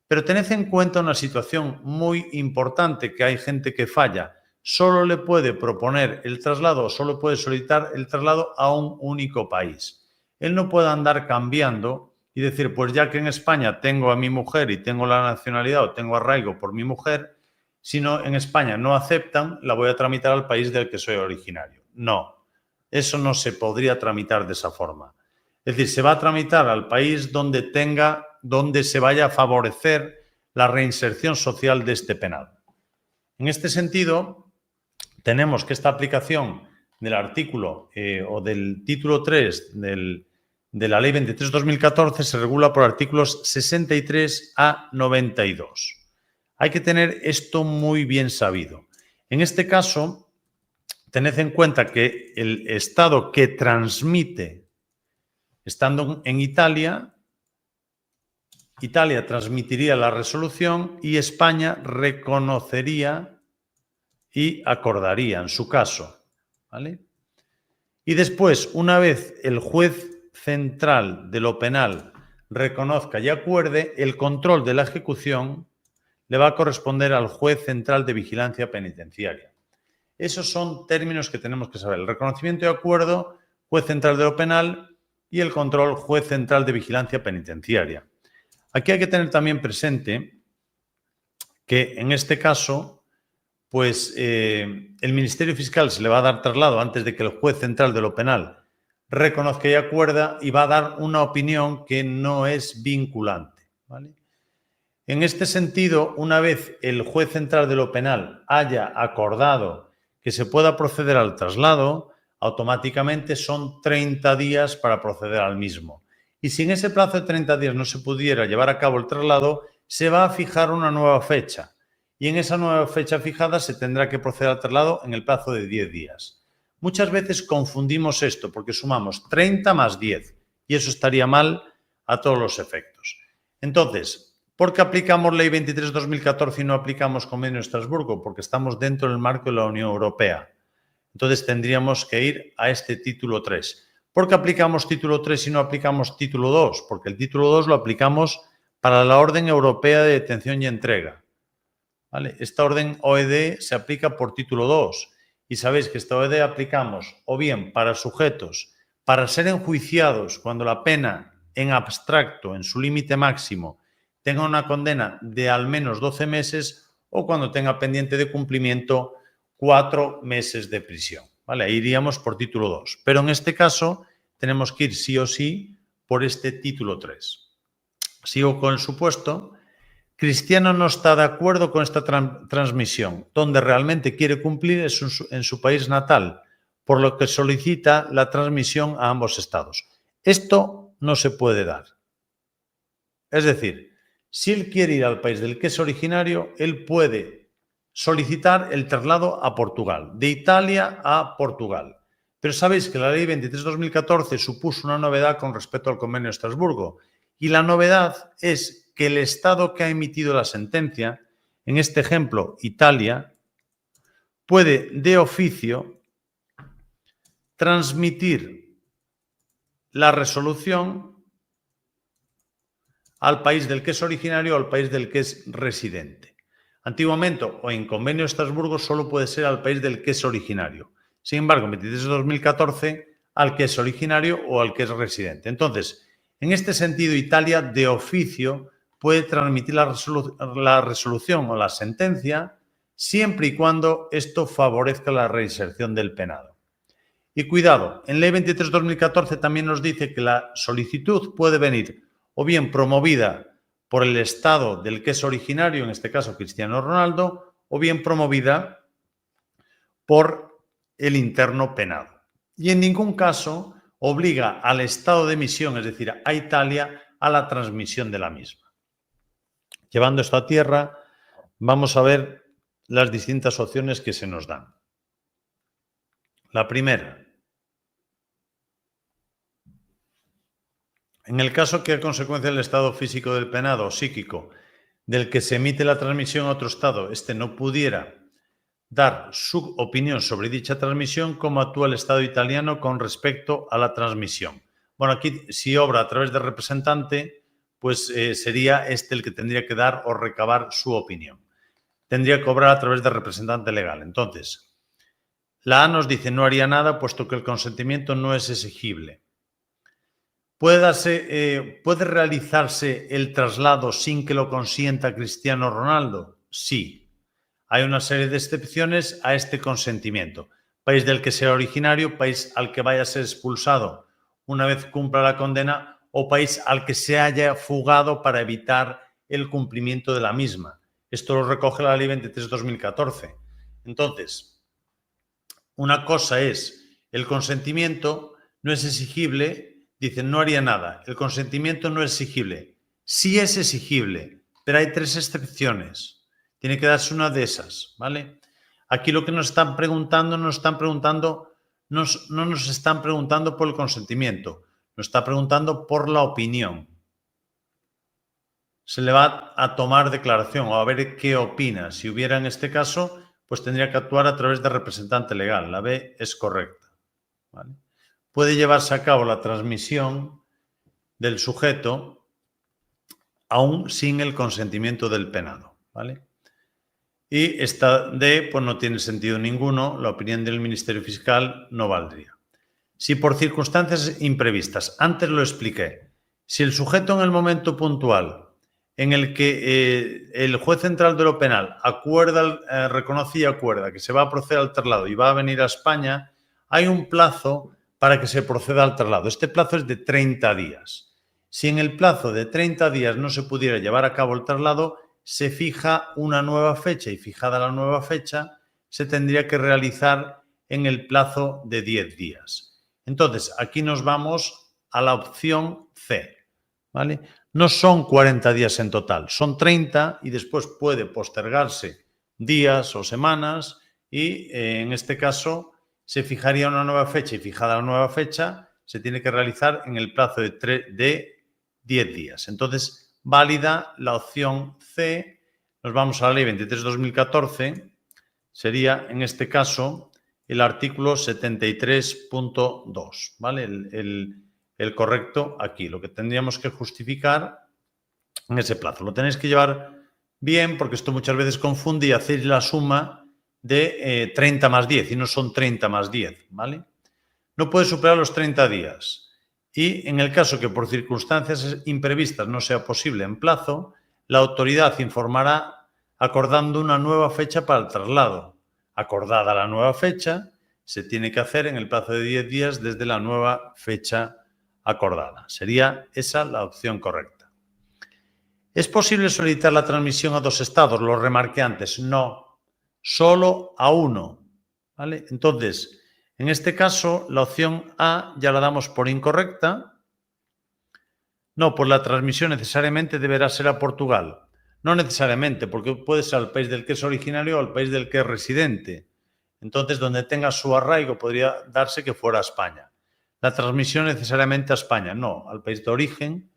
Pero tened en cuenta una situación muy importante, que hay gente que falla. Solo le puede proponer el traslado o solo puede solicitar el traslado a un único país. Él no puede andar cambiando y decir, pues ya que en España tengo a mi mujer y tengo la nacionalidad o tengo arraigo por mi mujer, si no, en España no aceptan, la voy a tramitar al país del que soy originario. No, eso no se podría tramitar de esa forma. Es decir, se va a tramitar al país donde se vaya a favorecer la reinserción social de este penado. En este sentido, tenemos que esta aplicación del artículo o del título 3 de la Ley 23/2014 se regula por artículos 63 a 92. Hay que tener esto muy bien sabido. En este caso, tened en cuenta que el Estado que transmite Estando en Italia, Italia transmitiría la resolución y España reconocería y acordaría en su caso, ¿vale? Y después, una vez el juez central de lo penal reconozca y acuerde, el control de la ejecución le va a corresponder al juez central de vigilancia penitenciaria. Esos son términos que tenemos que saber. El reconocimiento y acuerdo, juez central de lo penal, y el control, juez central de vigilancia penitenciaria. Aquí hay que tener también presente que en este caso, pues el Ministerio Fiscal se le va a dar traslado antes de que el juez central de lo penal reconozca y acuerda, y va a dar una opinión que no es vinculante, ¿vale? En este sentido, una vez el juez central de lo penal haya acordado que se pueda proceder al traslado, automáticamente son 30 días para proceder al mismo. Y si en ese plazo de 30 días no se pudiera llevar a cabo el traslado, se va a fijar una nueva fecha. Y en esa nueva fecha fijada se tendrá que proceder al traslado en el plazo de 10 días. Muchas veces confundimos esto porque sumamos 30 más 10 y eso estaría mal a todos los efectos. Entonces, ¿por qué aplicamos Ley 23/2014 y no aplicamos Convenio de Estrasburgo? Porque estamos dentro del marco de la Unión Europea. Entonces tendríamos que ir a este título 3. ¿Por qué aplicamos título 3 y no aplicamos título 2? Porque el título 2 lo aplicamos para la Orden Europea de Detención y Entrega, ¿vale? Esta orden OED se aplica por título 2 y sabéis que esta OED aplicamos o bien para sujetos para ser enjuiciados cuando la pena en abstracto, en su límite máximo, tenga una condena de al menos 12 meses o cuando tenga pendiente de cumplimiento 4 meses de prisión, ¿vale? Ahí iríamos por título 2. Pero en este caso tenemos que ir sí o sí por este título 3. Sigo con el supuesto. Cristiano no está de acuerdo con esta transmisión. Donde realmente quiere cumplir es en su país natal, por lo que solicita la transmisión a ambos estados. Esto no se puede dar. Es decir, si él quiere ir al país del que es originario, él puede solicitar el traslado a Portugal, de Italia a Portugal. Pero sabéis que la Ley 23/2014 supuso una novedad con respecto al Convenio de Estrasburgo. Y la novedad es que el Estado que ha emitido la sentencia, en este ejemplo Italia, puede de oficio transmitir la resolución al país del que es originario o al país del que es residente. Antiguamente, o en Convenio de Estrasburgo, solo puede ser al país del que es originario. Sin embargo, en 23/2014, al que es originario o al que es residente. Entonces, en este sentido, Italia de oficio puede transmitir la resolución o la sentencia siempre y cuando esto favorezca la reinserción del penado. Y cuidado, en Ley 23/2014 también nos dice que la solicitud puede venir o bien promovida por el Estado del que es originario, en este caso Cristiano Ronaldo, o bien promovida por el interno penado. Y en ningún caso obliga al Estado de emisión, es decir, a Italia, a la transmisión de la misma. Llevando esto a tierra, vamos a ver las distintas opciones que se nos dan. La primera. En el caso que a consecuencia del estado físico del penado o psíquico del que se emite la transmisión a otro estado, este no pudiera dar su opinión sobre dicha transmisión, ¿cómo actúa el Estado italiano con respecto a la transmisión? Bueno, aquí si obra a través de representante, pues sería este el que tendría que dar o recabar su opinión. Tendría que obrar a través de representante legal. Entonces, la A nos dice no haría nada puesto que el consentimiento no es exigible. ¿Puede realizarse el traslado sin que lo consienta Cristiano Ronaldo? Sí. Hay una serie de excepciones a este consentimiento. País del que sea originario, país al que vaya a ser expulsado una vez cumpla la condena o país al que se haya fugado para evitar el cumplimiento de la misma. Esto lo recoge la Ley 23/2014. Entonces, una cosa es el consentimiento, no es exigible. Dicen, no haría nada. El consentimiento no es exigible. Sí es exigible, pero hay 3 excepciones. Tiene que darse una de esas, ¿vale? Aquí lo que nos están preguntando, no nos están preguntando por el consentimiento. Nos está preguntando por la opinión. Se le va a tomar declaración o a ver qué opina. Si hubiera en este caso, pues tendría que actuar a través de representante legal. La B es correcta. ¿Vale? Puede llevarse a cabo la transmisión del sujeto aún sin el consentimiento del penado. ¿Vale? Y esta D pues no tiene sentido ninguno. La opinión del Ministerio Fiscal no valdría. Si por circunstancias imprevistas, antes lo expliqué, si el sujeto en el momento puntual en el que el juez central de lo penal reconoce y acuerda que se va a proceder al traslado y va a venir a España, hay un plazo para que se proceda al traslado. Este plazo es de 30 días. Si en el plazo de 30 días no se pudiera llevar a cabo el traslado, se fija una nueva fecha y fijada la nueva fecha, se tendría que realizar en el plazo de 10 días. Entonces, aquí nos vamos a la opción C, ¿vale? No son 40 días en total, son 30 y después puede postergarse días o semanas y en este caso se fijaría una nueva fecha y fijada la nueva fecha se tiene que realizar en el plazo de 10 días. Entonces, válida la opción C. Nos vamos a la ley 23/2014, sería en este caso el artículo 73.2, ¿vale? El correcto aquí, lo que tendríamos que justificar en ese plazo. Lo tenéis que llevar bien porque esto muchas veces confunde y hacéis la suma de 30 más 10 y no son 30 más 10, ¿vale? No puede superar los 30 días y en el caso que por circunstancias imprevistas no sea posible en plazo, la autoridad informará acordando una nueva fecha para el traslado. Acordada la nueva fecha, se tiene que hacer en el plazo de 10 días desde la nueva fecha acordada. Sería esa la opción correcta. ¿Es posible solicitar la transmisión a 2 estados? Lo remarqué antes. No, solo a uno. ¿Vale? Entonces, en este caso, la opción A ya la damos por incorrecta. No, pues la transmisión necesariamente deberá ser a Portugal. No necesariamente, porque puede ser al país del que es originario o al país del que es residente. Entonces, donde tenga su arraigo, podría darse que fuera a España. La transmisión necesariamente a España, no, al país de origen.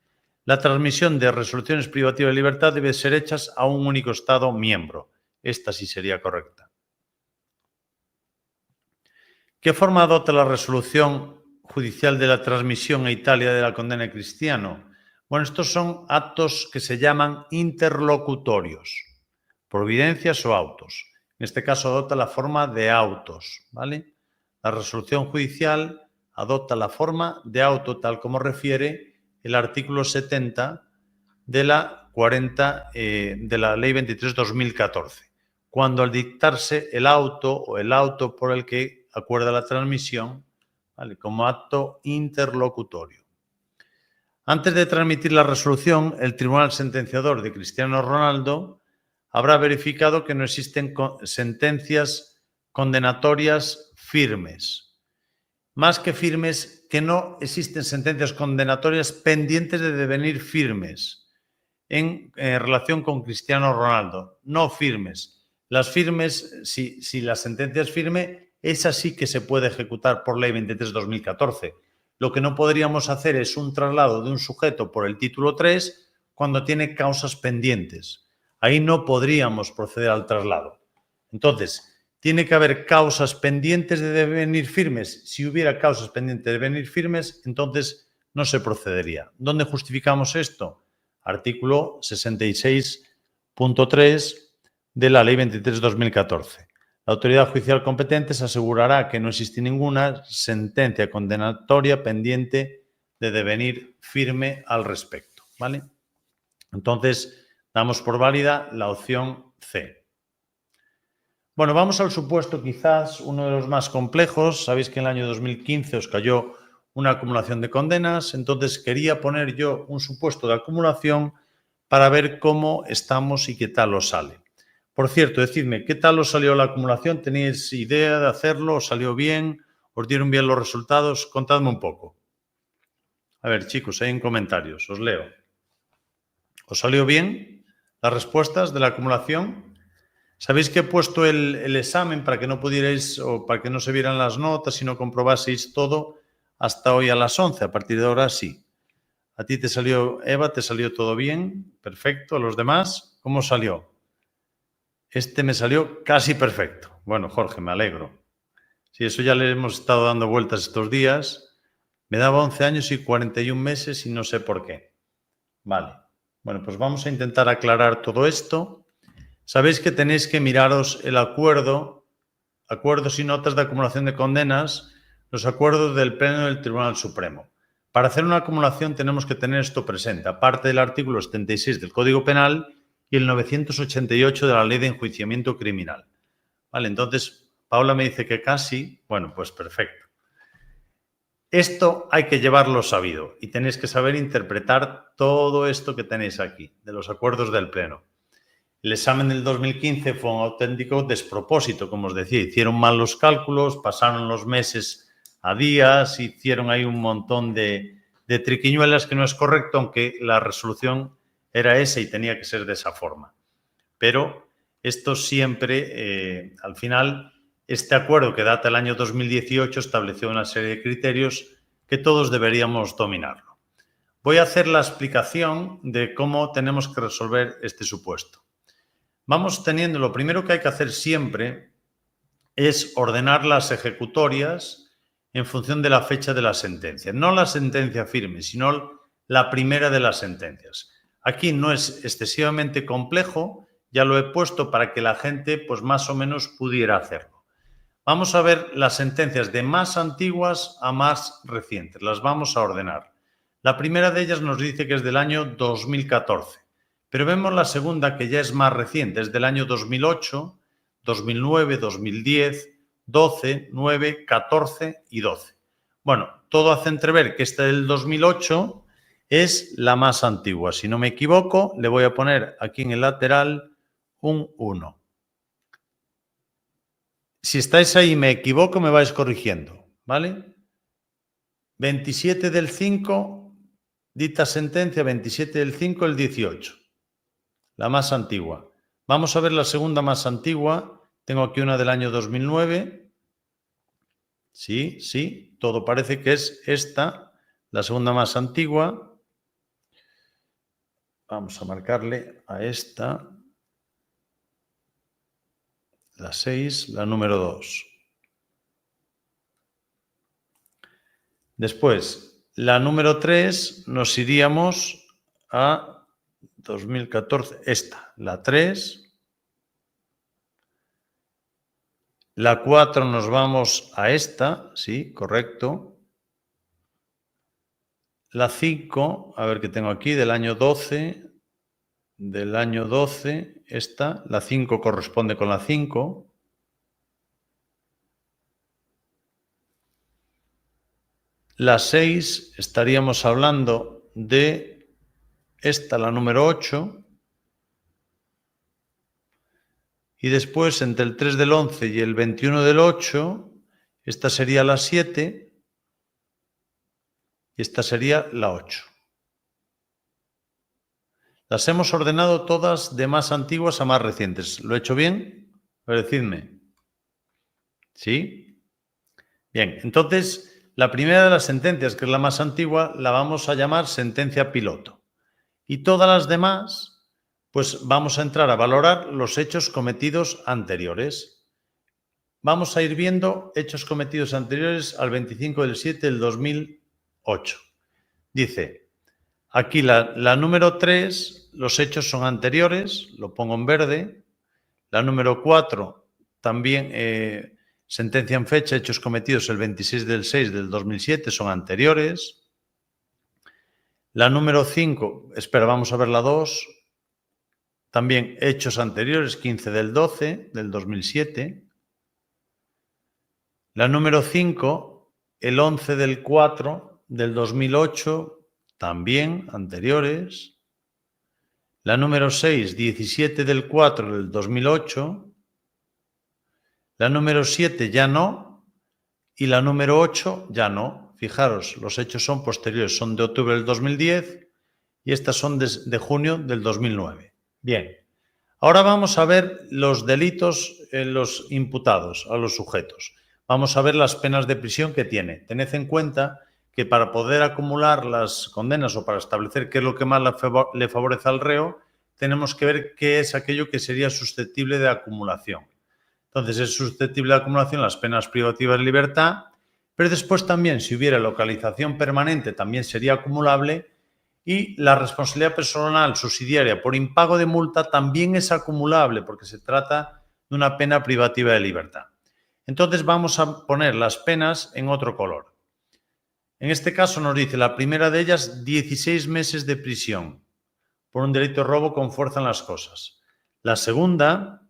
La transmisión de resoluciones privativas de libertad debe ser hecha a un único Estado miembro. Esta sí sería correcta. ¿Qué forma adopta la resolución judicial de la transmisión a Italia de la condena de Cristiano? Bueno, estos son actos que se llaman interlocutorios, providencias o autos. En este caso adopta la forma de autos, ¿vale? La resolución judicial adopta la forma de auto, tal como refiere el artículo 70 de la Ley 23/2014, cuando al dictarse el auto o el auto por el que acuerda la transmisión, ¿vale?, como acto interlocutorio. Antes de transmitir la resolución, el tribunal sentenciador de Cristiano Ronaldo habrá verificado que no existen sentencias condenatorias firmes. Más que firmes, que no existen sentencias condenatorias pendientes de devenir firmes en relación con Cristiano Ronaldo. No firmes. Las firmes, si la sentencia es firme, esa sí que se puede ejecutar por ley 23/2014. Lo que no podríamos hacer es un traslado de un sujeto por el título 3 cuando tiene causas pendientes. Ahí no podríamos proceder al traslado. Entonces, tiene que haber causas pendientes de devenir firmes. Si hubiera causas pendientes de devenir firmes, entonces no se procedería. ¿Dónde justificamos esto? Artículo 66.3 de la Ley 23/2014. La autoridad judicial competente se asegurará que no existe ninguna sentencia condenatoria pendiente de devenir firme al respecto, ¿vale? Entonces, damos por válida la opción C. Bueno, vamos al supuesto quizás uno de los más complejos. Sabéis que en el año 2015 os cayó una acumulación de condenas, entonces quería poner yo un supuesto de acumulación para ver cómo estamos y qué tal os sale. Por cierto, decidme, ¿qué tal os salió la acumulación? ¿Tenéis idea de hacerlo? ¿Os salió bien? ¿Os dieron bien los resultados? Contadme un poco. A ver, chicos, ahí en comentarios, os leo. ¿Os salió bien las respuestas de la acumulación? ¿Sabéis que he puesto el examen para que no pudierais o para que no se vieran las notas y no comprobaseis todo hasta hoy a las 11. A partir de ahora sí. A ti te salió, Eva, ¿te salió todo bien? Perfecto. ¿A los demás? ¿Cómo salió? Este me salió casi perfecto. Bueno, Jorge, me alegro. Sí, eso ya le hemos estado dando vueltas estos días. Me daba 11 años y 41 meses y no sé por qué. Vale. Bueno, pues vamos a intentar aclarar todo esto. Sabéis que tenéis que miraros el acuerdos y notas de acumulación de condenas, los acuerdos del Pleno del Tribunal Supremo. Para hacer una acumulación tenemos que tener esto presente, aparte del artículo 76 del Código Penal y el 988 de la Ley de Enjuiciamiento Criminal. Vale, entonces, Paula me dice que casi, bueno, pues perfecto. Esto hay que llevarlo sabido y tenéis que saber interpretar todo esto que tenéis aquí, de los acuerdos del Pleno. El examen del 2015 fue un auténtico despropósito, como os decía. Hicieron mal los cálculos, pasaron los meses a días, hicieron ahí un montón de triquiñuelas que no es correcto, aunque la resolución era esa y tenía que ser de esa forma. Pero esto siempre, al final, este acuerdo que data del año 2018 estableció una serie de criterios que todos deberíamos dominarlo. Voy a hacer la explicación de cómo tenemos que resolver este supuesto. Vamos teniendo, lo primero que hay que hacer siempre es ordenar las ejecutorias en función de la fecha de la sentencia. No la sentencia firme, sino la primera de las sentencias. Aquí no es excesivamente complejo, ya lo he puesto para que la gente pues más o menos pudiera hacerlo. Vamos a ver las sentencias de más antiguas a más recientes, las vamos a ordenar. La primera de ellas nos dice que es del año 2014. Pero vemos la segunda, que ya es más reciente, es del año 2008, 2009, 2010, 12, 9, 14 y 12. Bueno, todo hace entrever que esta del 2008 es la más antigua. Si no me equivoco, le voy a poner aquí en el lateral un 1. Si estáis ahí y me equivoco, me vais corrigiendo, ¿vale? 27 del 5, dita sentencia, 27 del 5, el 18. La más antigua. Vamos a ver la segunda más antigua. Tengo aquí una del año 2009. Sí, todo parece que es esta, la segunda más antigua. Vamos a marcarle a esta. La 6, la número 2. Después, la número 3, nos iríamos a 2014, esta, la 3. La 4 nos vamos a esta, sí, correcto. La 5, a ver qué tengo aquí, del año 12. Del año 12, esta. La 5 corresponde con la 5. La 6, estaríamos hablando de esta, la número 8. Y después, entre el 3 del 11 y el 21 del 8, esta sería la 7 y esta sería la 8. Las hemos ordenado todas de más antiguas a más recientes. ¿Lo he hecho bien? A ver, decidme. ¿Sí? Bien, entonces, la primera de las sentencias, que es la más antigua, la vamos a llamar sentencia piloto. Y todas las demás, pues vamos a entrar a valorar los hechos cometidos anteriores. Vamos a ir viendo hechos cometidos anteriores al 25 del 7 del 2008. Dice, aquí la número 3, los hechos son anteriores, lo pongo en verde. La número 4, también sentencia en fecha, hechos cometidos el 26 del 6 del 2007, son anteriores. La número 5, espera, vamos a ver la 2. También hechos anteriores, 15 del 12 del 2007. La número 5, el 11 del 4 del 2008, también anteriores. La número 6, 17 del 4 del 2008. La número 7 ya no. Y la número 8 ya no. Fijaros, los hechos son posteriores, son de octubre del 2010 y estas son de junio del 2009. Bien, ahora vamos a ver los delitos en los imputados, a los sujetos. Vamos a ver las penas de prisión que tiene. Tened en cuenta que para poder acumular las condenas o para establecer qué es lo que más le favorece al reo, tenemos que ver qué es aquello que sería susceptible de acumulación. Entonces, es susceptible de acumulación las penas privativas de libertad, pero después también, si hubiera localización permanente, también sería acumulable, y la responsabilidad personal subsidiaria por impago de multa también es acumulable porque se trata de una pena privativa de libertad. Entonces, vamos a poner las penas en otro color. En este caso nos dice la primera de ellas 16 meses de prisión por un delito de robo con fuerza en las cosas. La segunda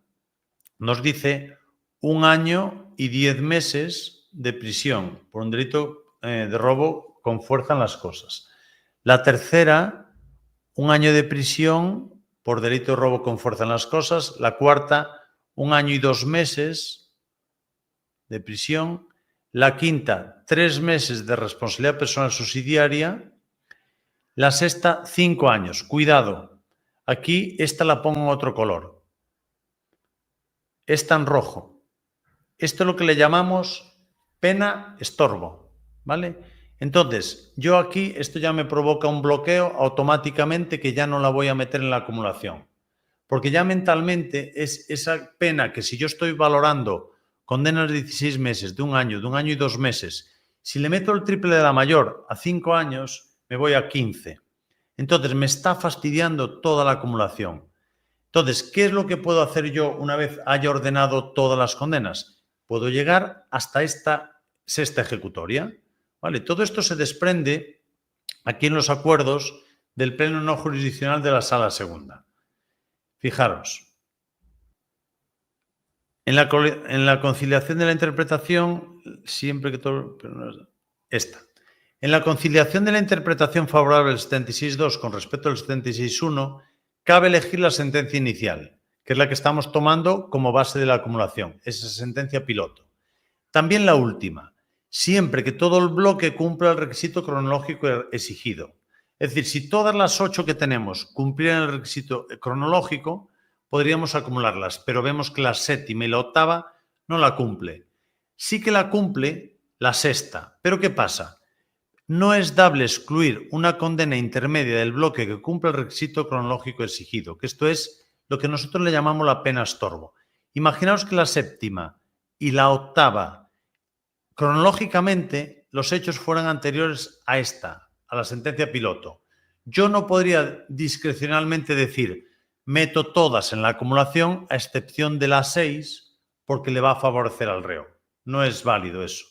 nos dice 1 año y 10 meses de prisión por un delito de robo con fuerza en las cosas. La tercera, 1 año de prisión por delito de robo con fuerza en las cosas. La cuarta, 1 año y 2 meses de prisión. La quinta, 3 meses de responsabilidad personal subsidiaria. La sexta, 5 años. Cuidado, aquí esta la pongo en otro color. Esta en rojo. Esto es lo que le llamamos pena estorbo, ¿vale? Entonces, yo aquí, esto ya me provoca un bloqueo automáticamente que ya no la voy a meter en la acumulación. Porque ya mentalmente es esa pena que si yo estoy valorando condenas de 16 meses, de un año y 2 meses, si le meto el triple de la mayor a 5 años, me voy a 15. Entonces, me está fastidiando toda la acumulación. Entonces, ¿qué es lo que puedo hacer yo una vez haya ordenado todas las condenas? Puedo llegar hasta esta sexta ejecutoria. ¿Vale? Todo esto se desprende aquí en los acuerdos del Pleno no jurisdiccional de la Sala Segunda. Fijaros. En la conciliación de la interpretación, siempre que todo... Esta. En la conciliación de la interpretación favorable al 76.2 con respecto al 76.1, cabe elegir la sentencia inicial, que es la que estamos tomando como base de la acumulación, esa sentencia piloto. También la última, siempre que todo el bloque cumpla el requisito cronológico exigido. Es decir, si todas las 8 que tenemos cumplieran el requisito cronológico, podríamos acumularlas, pero vemos que la séptima y la octava no la cumple. Sí que la cumple la sexta, pero ¿qué pasa? No es dable excluir una condena intermedia del bloque que cumple el requisito cronológico exigido, que esto es lo que nosotros le llamamos la pena estorbo. Imaginaos que la séptima y la octava, cronológicamente, los hechos fueran anteriores a esta, a la sentencia piloto. Yo no podría discrecionalmente decir, meto todas en la acumulación a excepción de las 6 porque le va a favorecer al reo. No es válido eso.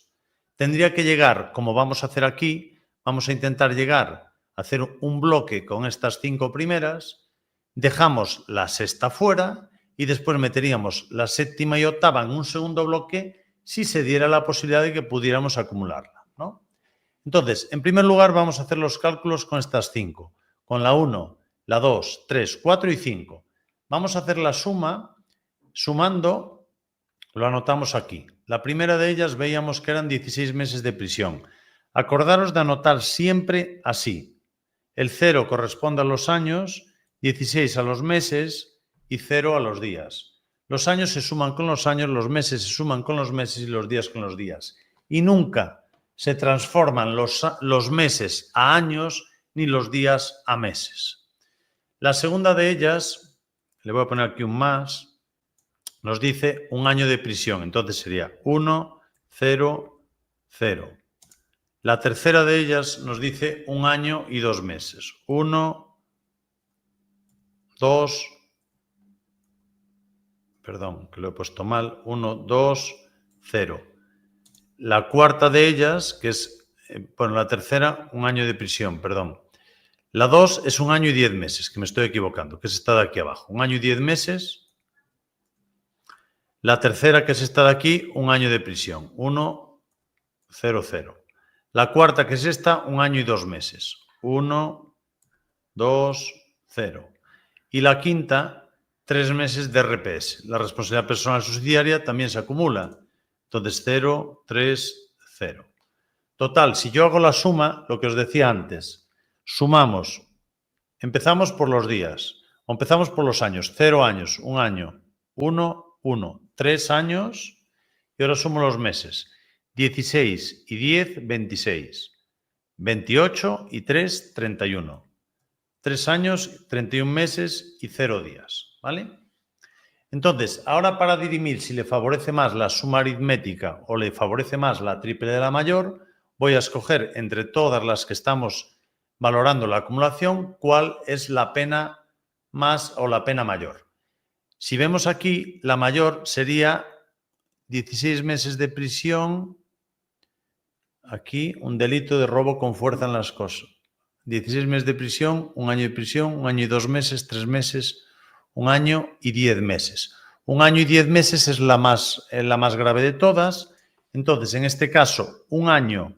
Tendría que llegar, como vamos a hacer aquí, vamos a intentar llegar a hacer un bloque con estas 5 primeras, dejamos la sexta fuera y después meteríamos la séptima y octava en un segundo bloque si se diera la posibilidad de que pudiéramos acumularla, ¿no? Entonces, en primer lugar, vamos a hacer los cálculos con estas 5, con la 1, la 2, 3, 4 y 5. Vamos a hacer la suma, sumando, lo anotamos aquí. La primera de ellas veíamos que eran 16 meses de prisión. Acordaros de anotar siempre así. El 0 corresponde a los años, 16 a los meses y 0 a los días. Los años se suman con los años, los meses se suman con los meses y los días con los días. Y nunca se transforman los meses a años ni los días a meses. La segunda de ellas, le voy a poner aquí un más, nos dice 1 año de prisión. Entonces sería 1, 0, 0. La tercera de ellas nos dice 1 año y 2 meses. 1, 2, perdón, que lo he puesto mal. 1, 2, 0. La cuarta de ellas, que es, bueno, la tercera, 1 año de prisión, perdón. La 2 es 1 año y 10 meses, que me estoy equivocando, que es esta de aquí abajo. 1 año y 10 meses. La tercera, que es esta de aquí, 1 año de prisión. 1, 0, 0. La cuarta, que es esta, 1 año y 2 meses. 1, 2, 0. Y la quinta, 3 meses de RPS. La responsabilidad personal subsidiaria también se acumula. Entonces, 0, 3, 0. Total, si yo hago la suma, lo que os decía antes, sumamos, empezamos por los días, o empezamos por los años, 0 años, 1 año, 1, 1, 3 años, y ahora sumo los meses, 16 y 10, 26. 28 y 3, 31. 3 años, 31 meses y 0 días, ¿vale? Entonces, ahora para dirimir si le favorece más la suma aritmética o le favorece más la triple de la mayor, voy a escoger entre todas las que estamos valorando la acumulación cuál es la pena más o la pena mayor. Si vemos aquí, la mayor sería 16 meses de prisión. Aquí, un delito de robo con fuerza en las cosas. 16 meses de prisión, 1 año de prisión, 1 año y 2 meses, 3 meses, 1 año y 10 meses. 1 año y 10 meses es la más grave de todas. Entonces, en este caso, 1 año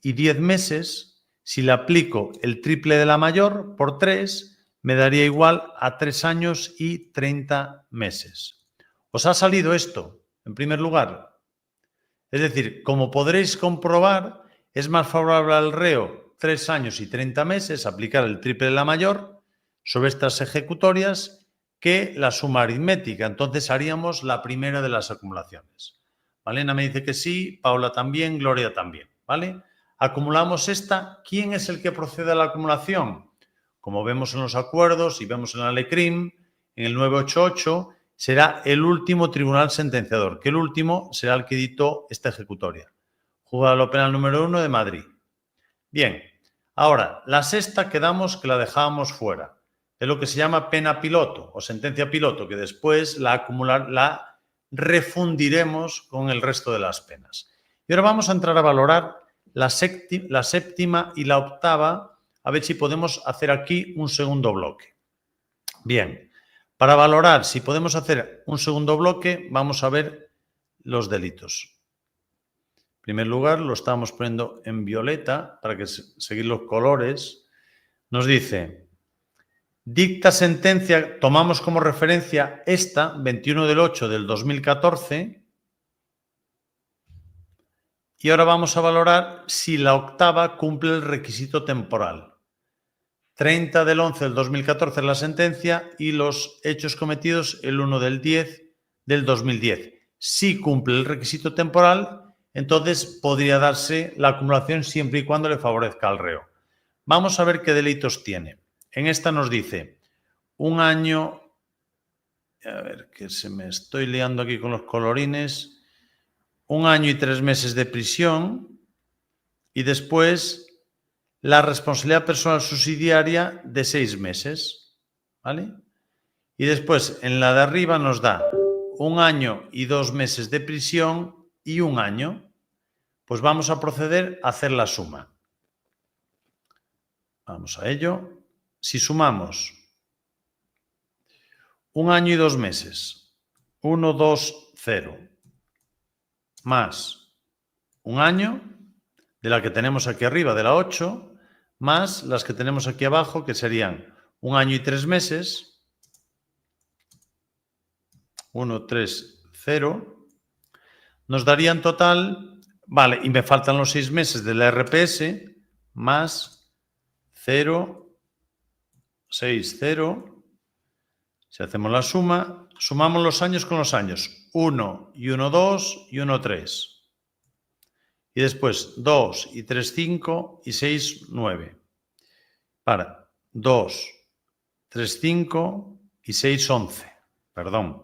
y 10 meses, si le aplico el triple de la mayor por 3, me daría igual a 3 años y 30 meses. ¿Os ha salido esto, en primer lugar? Es decir, como podréis comprobar, es más favorable al reo 3 años y 30 meses aplicar el triple de la mayor sobre estas ejecutorias que la suma aritmética. Entonces haríamos la primera de las acumulaciones. Malena me dice que sí, Paula también, Gloria también, ¿vale? Acumulamos esta. ¿Quién es el que procede a la acumulación? Como vemos en los acuerdos y vemos en la ley CRIM, en el 988, será el último tribunal sentenciador, que el último será el que dictó esta ejecutoria. Juzgado Penal número 1 de Madrid. Bien, ahora, la sexta quedamos que la dejábamos fuera. Es lo que se llama pena piloto o sentencia piloto, que después la refundiremos con el resto de las penas. Y ahora vamos a entrar a valorar la séptima y la octava, a ver si podemos hacer aquí un segundo bloque. Bien, para valorar si podemos hacer un segundo bloque, vamos a ver los delitos. En primer lugar, lo estamos poniendo en violeta para que seguir los colores. Nos dice, dicta sentencia, tomamos como referencia esta, 21 del 8 del 2014, y ahora vamos a valorar si la octava cumple el requisito temporal. 30 del 11 del 2014 es la sentencia y los hechos cometidos el 1 del 10 del 2010. Si cumple el requisito temporal, entonces podría darse la acumulación siempre y cuando le favorezca al reo. Vamos a ver qué delitos tiene. En esta nos dice 1 año, a ver que se me estoy liando aquí con los colorines, 1 año y 3 meses de prisión y después la responsabilidad personal subsidiaria de 6 meses, ¿vale? Y después en la de arriba nos da 1 año y 2 meses de prisión y 1 año. Pues vamos a proceder a hacer la suma. Vamos a ello. Si sumamos 1 año y 2 meses, 1, 2, 0, más 1 año, de la que tenemos aquí arriba, de la 8, más las que tenemos aquí abajo, que serían 1 año y 3 meses, 1, 3, 0, nos daría en total, vale, y me faltan los 6 meses de la RPS, más 0, 6, 0. Si hacemos la suma, sumamos los años con los años, 1 y 1, 2 y 1, 3. Y después 2 y 3, 5 y 6, 9. Para 2, 3, 5 y 6, 11. Perdón.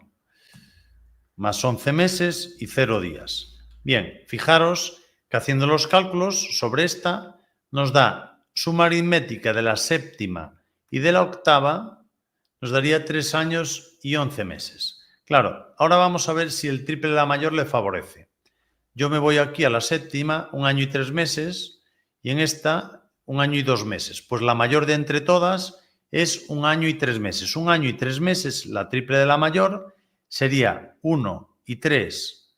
Más 11 meses y 0 días. Bien, fijaros que haciendo los cálculos sobre esta nos da suma aritmética de la séptima y de la octava, nos daría 3 años y 11 meses. Claro, ahora vamos a ver si el triple de la mayor le favorece. Yo me voy aquí a la séptima, 1 año y 3 meses, y en esta 1 año y 2 meses. Pues la mayor de entre todas es 1 año y 3 meses. 1 año y 3 meses, la triple de la mayor, sería 1 y 3,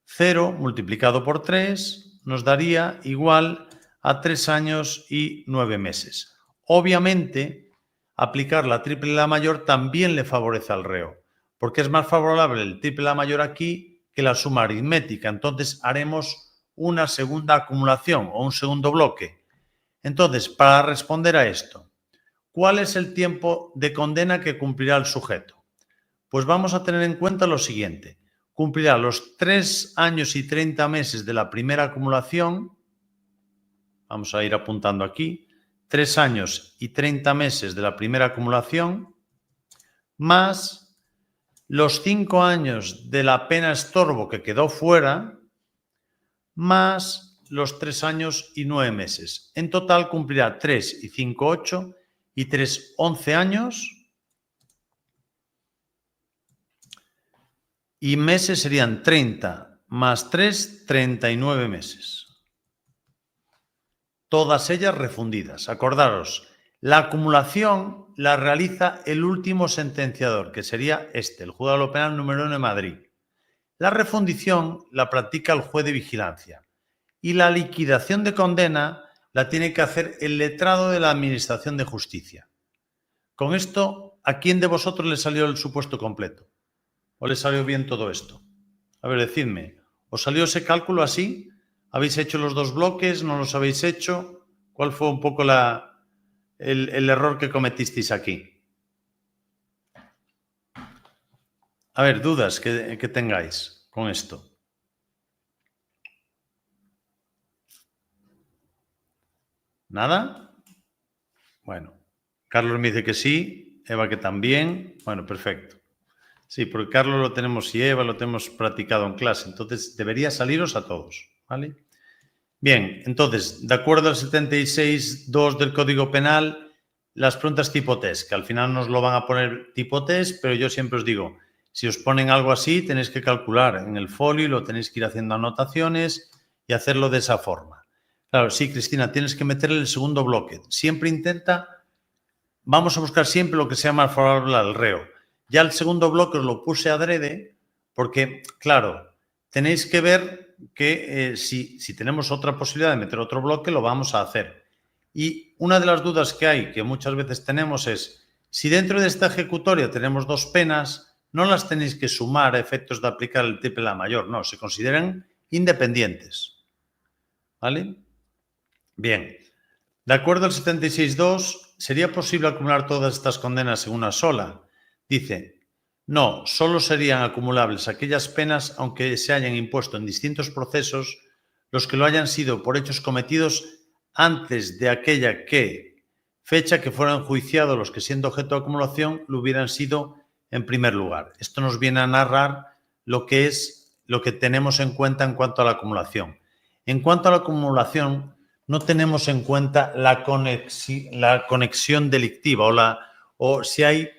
0 multiplicado por 3, nos daría igual a 3 años y 9 meses. Obviamente, aplicar la triple de la mayor también le favorece al reo, porque es más favorable el triple de la mayor aquí que la suma aritmética. Entonces haremos una segunda acumulación o un segundo bloque. Entonces, para responder a esto, ¿cuál es el tiempo de condena que cumplirá el sujeto? Pues vamos a tener en cuenta lo siguiente. Cumplirá los 3 años y 30 meses de la primera acumulación, vamos a ir apuntando aquí, 3 años y 30 meses de la primera acumulación, más los 5 años de la pena estorbo que quedó fuera, más los 3 años y 9 meses. En total cumplirá 3 y 5, 8 y 3, 11 años. Y meses serían 30 más 3, 39 meses. Todas ellas refundidas. Acordaros, la acumulación la realiza el último sentenciador, que sería el Juzgado Penal número 1 de Madrid. La refundición la practica el juez de vigilancia. Y la liquidación de condena la tiene que hacer el letrado de la Administración de Justicia. Con esto, ¿a quién de vosotros le salió el supuesto completo? ¿O le salió bien todo esto? A ver, decidme, ¿os salió ese cálculo así? ¿Habéis hecho los 2 bloques? ¿No los habéis hecho? ¿Cuál fue un poco el error que cometisteis aquí? A ver, dudas que tengáis con esto. ¿Nada? Bueno, Carlos me dice que sí, Eva que también. Bueno, perfecto. Sí, porque Carlos lo tenemos y Eva lo tenemos practicado en clase, entonces debería saliros a todos, ¿vale? Bien, entonces, de acuerdo al 76.2 del Código Penal, las preguntas tipo test, que al final nos lo van a poner tipo test, pero yo siempre os digo, si os ponen algo así, tenéis que calcular en el folio y lo tenéis que ir haciendo anotaciones y hacerlo de esa forma. Claro, sí, Cristina, tienes que meterle el segundo bloque. Siempre vamos a buscar siempre lo que sea más favorable al reo. Ya el segundo bloque os lo puse adrede porque, claro, tenéis que ver que si tenemos otra posibilidad de meter otro bloque, lo vamos a hacer. Y una de las dudas que hay, que muchas veces tenemos, es si dentro de esta ejecutoria tenemos 2 penas, no las tenéis que sumar a efectos de aplicar el triple A mayor, no, se consideran independientes. ¿Vale? Bien. De acuerdo al 76.2, ¿sería posible acumular todas estas condenas en una sola? Dice, no, solo serían acumulables aquellas penas, aunque se hayan impuesto en distintos procesos, los que lo hayan sido por hechos cometidos antes de aquella fecha que fueran enjuiciados los que siendo objeto de acumulación lo hubieran sido en primer lugar. Esto nos viene a narrar lo que tenemos en cuenta en cuanto a la acumulación. En cuanto a la acumulación, no tenemos en cuenta la conexión delictiva o si hay,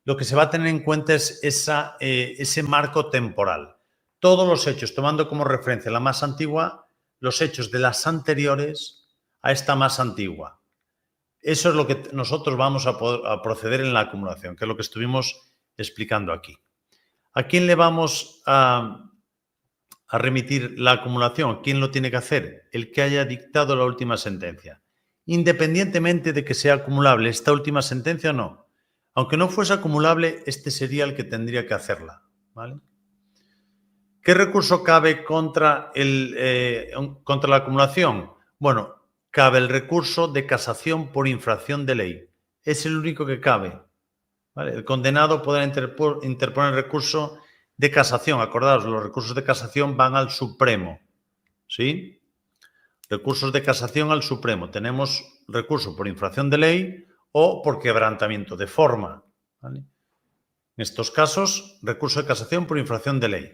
lo que se va a tener en cuenta es ese marco temporal. Todos los hechos, tomando como referencia la más antigua, los hechos de las anteriores a esta más antigua. Eso es lo que nosotros vamos a proceder en la acumulación, que es lo que estuvimos explicando aquí. ¿A quién le vamos a remitir la acumulación? ¿Quién lo tiene que hacer? El que haya dictado la última sentencia. Independientemente de que sea acumulable esta última sentencia o no. Aunque no fuese acumulable, este sería el que tendría que hacerla. ¿Vale? ¿Qué recurso cabe contra la acumulación? Bueno, cabe el recurso de casación por infracción de ley. Es el único que cabe. ¿Vale? El condenado podrá interponer recurso de casación. Acordaos, los recursos de casación van al Supremo. ¿Sí? Recursos de casación al Supremo. Tenemos recurso por infracción de ley o por quebrantamiento de forma. ¿Vale? En estos casos, recurso de casación por infracción de ley.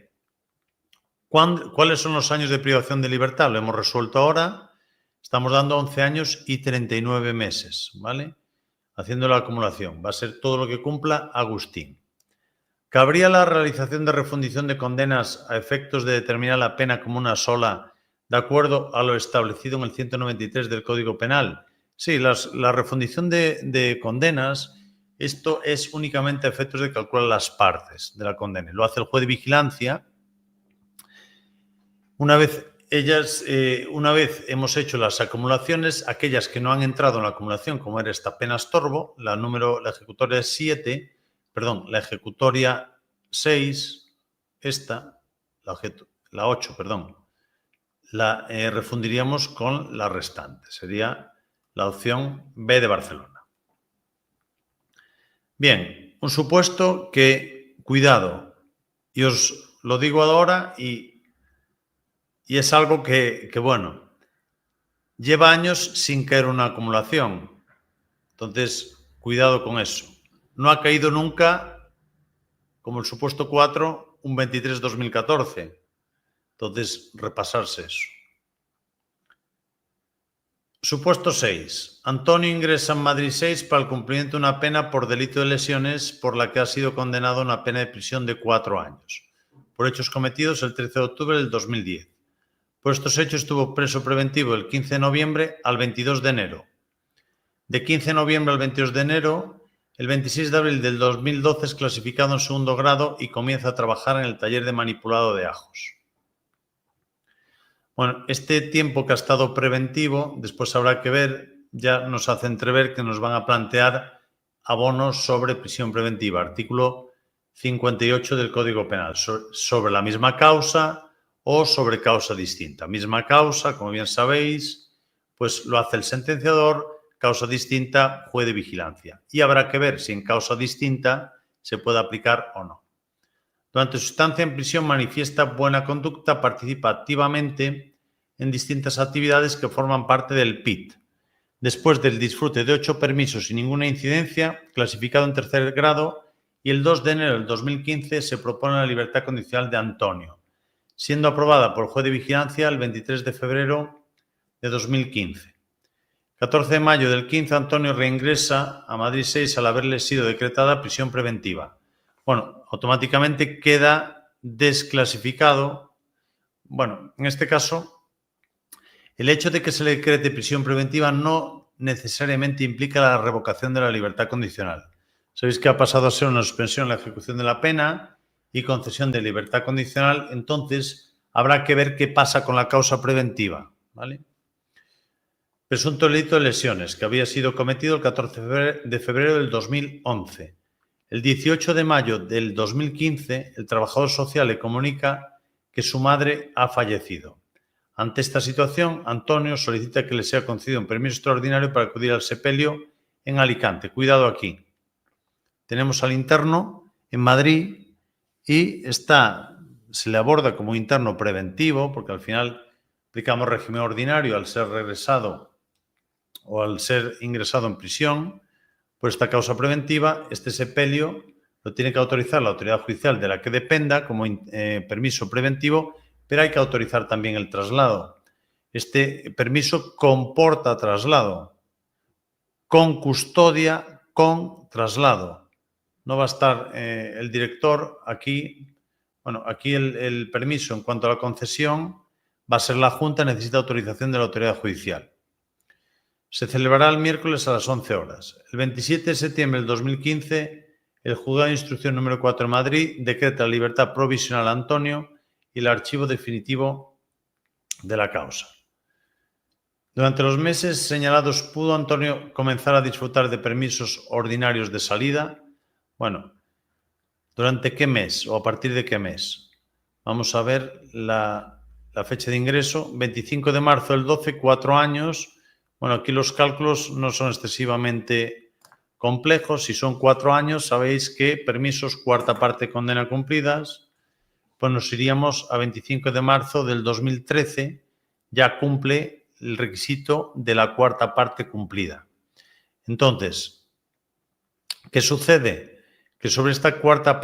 ¿Cuáles son los años de privación de libertad? Lo hemos resuelto ahora. Estamos dando 11 años y 39 meses. ¿Vale? Haciendo la acumulación. Va a ser todo lo que cumpla Agustín. ¿Cabría la realización de refundición de condenas a efectos de determinar la pena como una sola, de acuerdo a lo establecido en el 193 del Código Penal? Sí, la refundición de condenas, esto es únicamente a efectos de calcular las partes de la condena. Lo hace el juez de vigilancia. Una vez hemos hecho las acumulaciones, aquellas que no han entrado en la acumulación, como era esta pena estorbo, la ejecutoria 7, perdón, la ejecutoria 6, la 8, perdón, la refundiríamos con la restante. Sería la opción B de Barcelona. Bien, un supuesto que, cuidado, y os lo digo ahora y es algo que, bueno, lleva años sin caer una acumulación. Entonces, cuidado con eso. No ha caído nunca, como el supuesto 4, un 23-2014. Entonces, repasarse eso. Supuesto 6. Antonio ingresa en Madrid 6 para el cumplimiento de una pena por delito de lesiones por la que ha sido condenado a una pena de prisión de 4 años, por hechos cometidos el 13 de octubre del 2010. Por estos hechos estuvo preso preventivo del 15 de noviembre al 22 de enero. De 15 de noviembre al 22 de enero, el 26 de abril del 2012 es clasificado en segundo grado y comienza a trabajar en el taller de manipulado de ajos. Bueno, este tiempo que ha estado preventivo, después habrá que ver, ya nos hace entrever que nos van a plantear abonos sobre prisión preventiva, artículo 58 del Código Penal, sobre la misma causa o sobre causa distinta. Misma causa, como bien sabéis, pues lo hace el sentenciador, causa distinta, juez de vigilancia. Y habrá que ver si en causa distinta se puede aplicar o no. Durante su estancia en prisión manifiesta buena conducta, participa activamente en distintas actividades que forman parte del PIT. Después del disfrute de 8 permisos sin ninguna incidencia, clasificado en tercer grado, y el 2 de enero del 2015 se propone la libertad condicional de Antonio, siendo aprobada por el juez de vigilancia el 23 de febrero de 2015. 14 de mayo del 15, Antonio reingresa a Madrid 6 al haberle sido decretada prisión preventiva. Bueno, automáticamente queda desclasificado. Bueno, en este caso, el hecho de que se le decrete prisión preventiva no necesariamente implica la revocación de la libertad condicional. Sabéis que ha pasado a ser una suspensión la ejecución de la pena y concesión de libertad condicional, entonces habrá que ver qué pasa con la causa preventiva, ¿vale? Presunto delito de lesiones, que había sido cometido el 14 de febrero del 2011. El 18 de mayo del 2015, el trabajador social le comunica que su madre ha fallecido. Ante esta situación, Antonio solicita que le sea concedido un permiso extraordinario para acudir al sepelio en Alicante. Cuidado aquí. Tenemos al interno en Madrid y se le aborda como interno preventivo, porque al final aplicamos régimen ordinario al ser regresado o al ser ingresado en prisión por esta causa preventiva. Este sepelio lo tiene que autorizar la autoridad judicial de la que dependa como permiso preventivo, pero hay que autorizar también el traslado. Este permiso comporta traslado, con custodia, con traslado. No va a estar el director aquí. Bueno, aquí el permiso en cuanto a la concesión va a ser la Junta, necesita autorización de la autoridad judicial. Se celebrará el miércoles a las 11 horas. El 27 de septiembre del 2015, el Juzgado de Instrucción número 4 de Madrid decreta la libertad provisional a Antonio y el archivo definitivo de la causa. Durante los meses señalados, ¿pudo Antonio comenzar a disfrutar de permisos ordinarios de salida? Bueno, ¿durante qué mes o a partir de qué mes? Vamos a ver la fecha de ingreso. 25 de marzo del 12, 4 años. Bueno, aquí los cálculos no son excesivamente complejos. Si son 4 años, sabéis que permisos, cuarta parte condena cumplidas, pues nos iríamos a 25 de marzo del 2013, ya cumple el requisito de la cuarta parte cumplida. Entonces, ¿qué sucede? Que sobre esta cuarta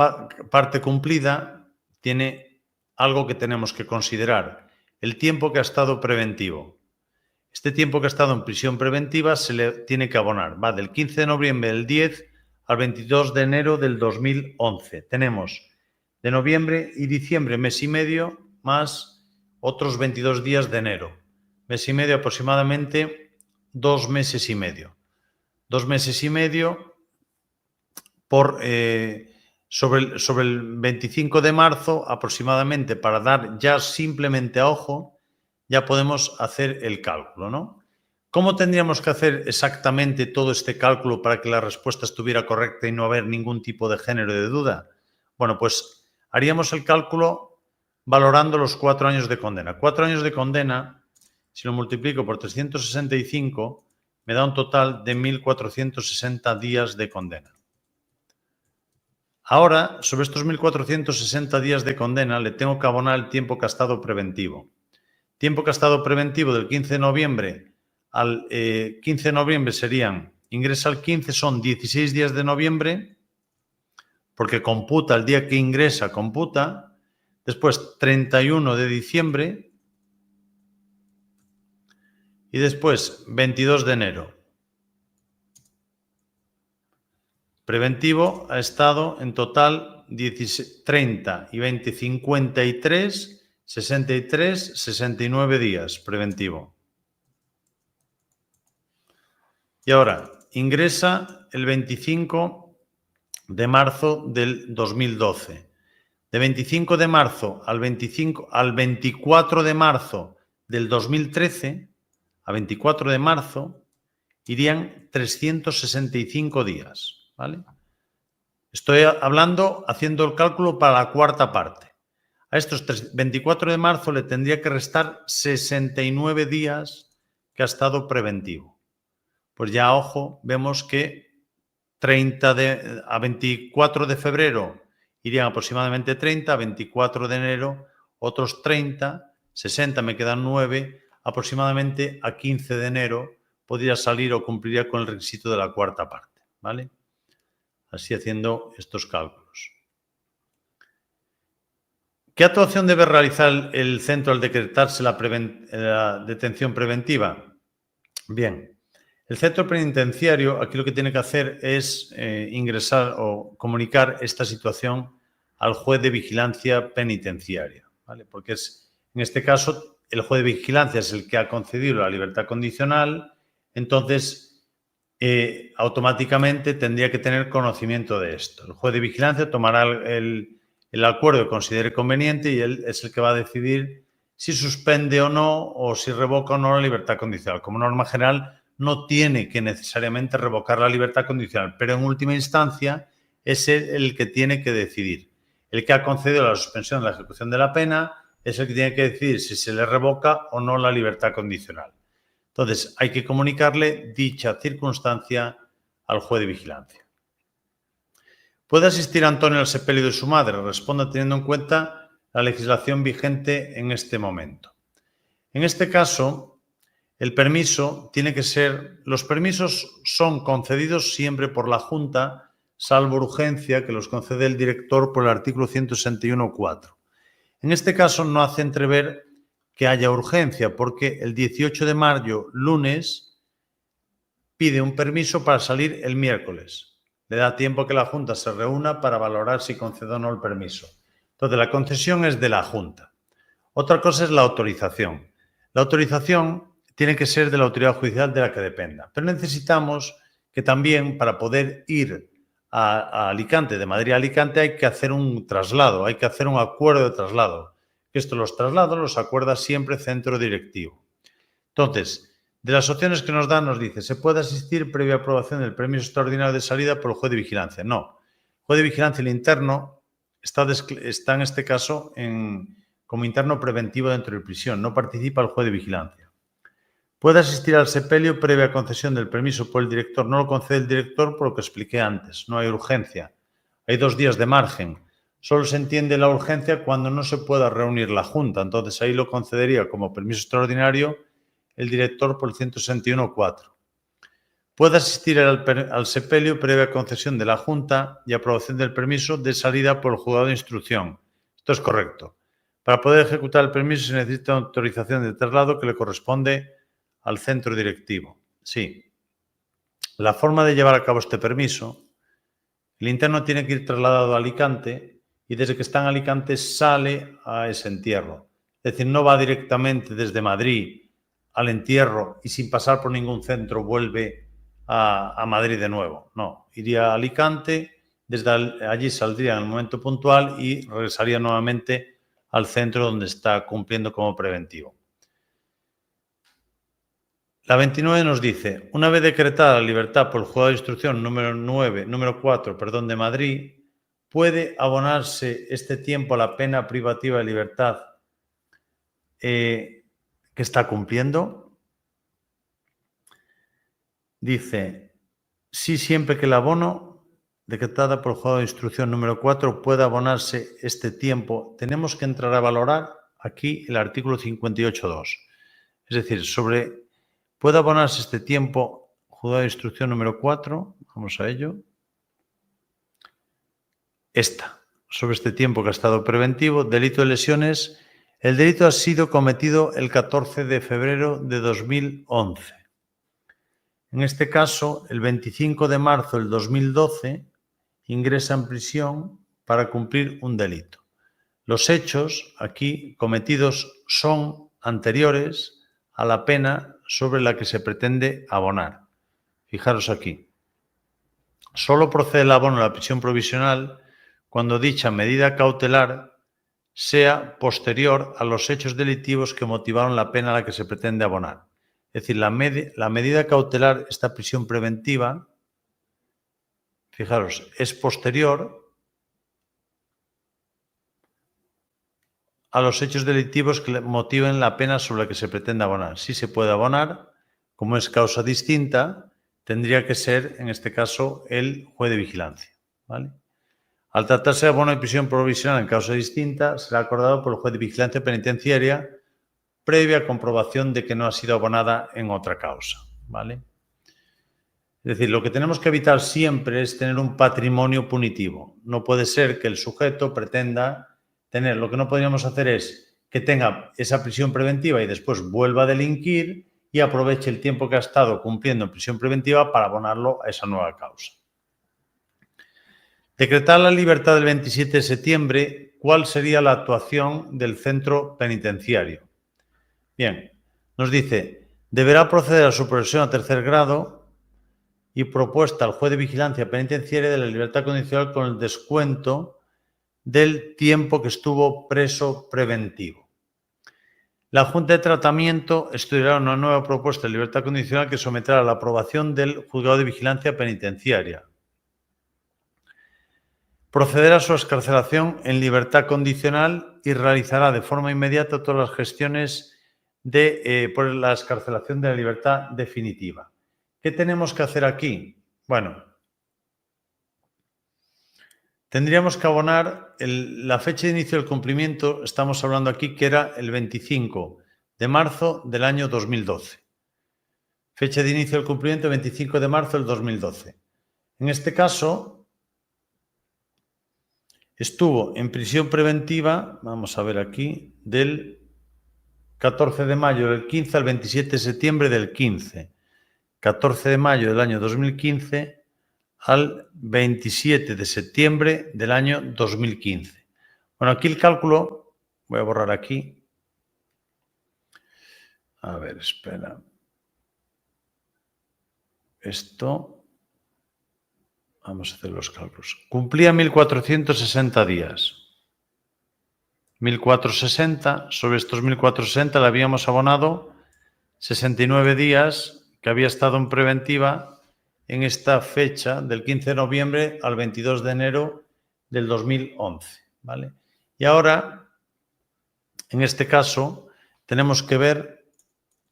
parte cumplida tiene algo que tenemos que considerar: el tiempo que ha estado preventivo. Este tiempo que ha estado en prisión preventiva se le tiene que abonar. Va del 15 de noviembre del 10 al 22 de enero del 2011. Tenemos de noviembre y diciembre mes y medio más otros 22 días de enero. Mes y medio, aproximadamente 2 meses y medio. 2 meses y medio por sobre el 25 de marzo aproximadamente, para dar ya simplemente a ojo, ya podemos hacer el cálculo, ¿no? ¿Cómo tendríamos que hacer exactamente todo este cálculo para que la respuesta estuviera correcta y no haber ningún tipo de género de duda? Bueno, pues haríamos el cálculo valorando los 4 años de condena. 4 años de condena, si lo multiplico por 365, me da un total de 1.460 días de condena. Ahora, sobre estos 1.460 días de condena, le tengo que abonar el tiempo que ha estado preventivo. Tiempo que ha estado preventivo del 15 de noviembre al 15 de noviembre serían, ingresa al 15, son 16 días de noviembre, porque computa el día que ingresa, computa. Después 31 de diciembre y después 22 de enero. Preventivo ha estado en total 30 y 20, 53, 63, 69 días preventivo. Y ahora, ingresa el 25 de marzo del 2012. De 25 de marzo al 24 de marzo del 2013, a 24 de marzo, irían 365 días. ¿Vale? Estoy hablando, haciendo el cálculo para la cuarta parte. A estos 24 de marzo le tendría que restar 69 días que ha estado preventivo. Pues ya, ojo, vemos que a 24 de febrero irían aproximadamente 30, a 24 de enero otros 30, 60, me quedan 9, aproximadamente a 15 de enero podría salir o cumpliría con el requisito de la cuarta parte, ¿vale? Así haciendo estos cálculos. ¿Qué actuación debe realizar el centro al decretarse la detención preventiva? Bien, el centro penitenciario aquí lo que tiene que hacer es ingresar o comunicar esta situación al juez de vigilancia penitenciaria, ¿vale? Porque en este caso el juez de vigilancia es el que ha concedido la libertad condicional, entonces automáticamente tendría que tener conocimiento de esto. El juez de vigilancia tomará el acuerdo que considere conveniente y él es el que va a decidir si suspende o no, o si revoca o no la libertad condicional. Como norma general, no tiene que necesariamente revocar la libertad condicional, pero en última instancia es él el que tiene que decidir. El que ha concedido la suspensión de la ejecución de la pena es el que tiene que decidir si se le revoca o no la libertad condicional. Entonces, hay que comunicarle dicha circunstancia al juez de vigilancia. ¿Puede asistir Antonio al sepelio de su madre? Responda teniendo en cuenta la legislación vigente en este momento. En este caso, el permiso tiene que ser... Los permisos son concedidos siempre por la Junta, salvo urgencia, que los concede el director por el artículo 161.4. En este caso, no hace entrever que haya urgencia, porque el 18 de mayo, lunes, pide un permiso para salir el miércoles. Le da tiempo que la Junta se reúna para valorar si concede o no el permiso. Entonces, la concesión es de la Junta. Otra cosa es la autorización. La autorización tiene que ser de la autoridad judicial de la que dependa. Pero necesitamos que también, para poder ir a Alicante, de Madrid a Alicante, hay que hacer un traslado, hay que hacer un acuerdo de traslado. Los traslados los acuerda siempre centro directivo. Entonces, de las opciones que nos dan, nos dice, ¿se puede asistir previa aprobación del permiso extraordinario de salida por el juez de vigilancia? No. El juez de vigilancia, el interno, está en este caso como interno preventivo dentro de prisión. No participa el juez de vigilancia. ¿Puede asistir al sepelio previa concesión del permiso por el director? No lo concede el director por lo que expliqué antes. No hay urgencia. Hay 2 días de margen. Solo se entiende la urgencia cuando no se pueda reunir la Junta. Entonces, ahí lo concedería como permiso extraordinario el director por el 161.4. Puede asistir al sepelio previa concesión de la Junta y aprobación del permiso de salida por el juzgado de instrucción. Esto es correcto. Para poder ejecutar el permiso se necesita una autorización de traslado que le corresponde al centro directivo. Sí. La forma de llevar a cabo este permiso, el interno tiene que ir trasladado a Alicante y desde que está en Alicante sale a ese entierro. Es decir, no va directamente desde Madrid al entierro y sin pasar por ningún centro vuelve a Madrid de nuevo. No, iría a Alicante, desde allí saldría en el momento puntual y regresaría nuevamente al centro donde está cumpliendo como preventivo. La 29 nos dice, una vez decretada la libertad por el juzgado de instrucción número 4 de Madrid, ¿puede abonarse este tiempo a la pena privativa de libertad que está cumpliendo? Dice, sí, siempre que el abono decretada por el juzgado de instrucción número 4 pueda abonarse este tiempo. Tenemos que entrar a valorar aquí el artículo 58.2. Es decir, sobre puede abonarse este tiempo, juzgado de instrucción número 4, vamos a ello. Sobre este tiempo que ha estado preventivo, delito de lesiones. El delito ha sido cometido el 14 de febrero de 2011. En este caso, el 25 de marzo del 2012, ingresa en prisión para cumplir un delito. Los hechos aquí cometidos son anteriores a la pena sobre la que se pretende abonar. Fijaros aquí. Solo procede el abono a la prisión provisional cuando dicha medida cautelar sea posterior a los hechos delictivos que motivaron la pena a la que se pretende abonar. Es decir, la medida cautelar, esta prisión preventiva, fijaros, es posterior a los hechos delictivos que motiven la pena sobre la que se pretende abonar. Si se puede abonar, como es causa distinta, tendría que ser, en este caso, el juez de vigilancia, ¿vale? Al tratarse de abono de prisión provisional en causa distinta, será acordado por el juez de vigilancia penitenciaria previa comprobación de que no ha sido abonada en otra causa, ¿vale? Es decir, lo que tenemos que evitar siempre es tener un patrimonio punitivo. No puede ser que el sujeto pretenda tener, lo que no podríamos hacer es que tenga esa prisión preventiva y después vuelva a delinquir y aproveche el tiempo que ha estado cumpliendo en prisión preventiva para abonarlo a esa nueva causa. Decretar la libertad del 27 de septiembre, ¿cuál sería la actuación del centro penitenciario? Bien, nos dice, deberá proceder a su progresión a tercer grado y propuesta al juez de vigilancia penitenciaria de la libertad condicional con el descuento del tiempo que estuvo preso preventivo. La Junta de Tratamiento estudiará una nueva propuesta de libertad condicional que someterá a la aprobación del juzgado de vigilancia penitenciaria. Procederá a su excarcelación en libertad condicional y realizará de forma inmediata todas las gestiones por la excarcelación de la libertad definitiva. ¿Qué tenemos que hacer aquí? Bueno, tendríamos que abonar la fecha de inicio del cumplimiento, estamos hablando aquí que era el 25 de marzo del año 2012. Fecha de inicio del cumplimiento 25 de marzo del 2012. En este caso, estuvo en prisión preventiva, vamos a ver aquí, del 14 de mayo del 15 al 27 de septiembre del 15. 14 de mayo del año 2015 al 27 de septiembre del año 2015. Bueno, aquí el cálculo, voy a borrar aquí. A ver, espera. Esto, vamos a hacer los cálculos. Cumplía 1460 días. 1460, sobre estos 1460 le habíamos abonado 69 días que había estado en preventiva en esta fecha del 15 de noviembre al 22 de enero del 2011, ¿vale? Y ahora, en este caso, tenemos que ver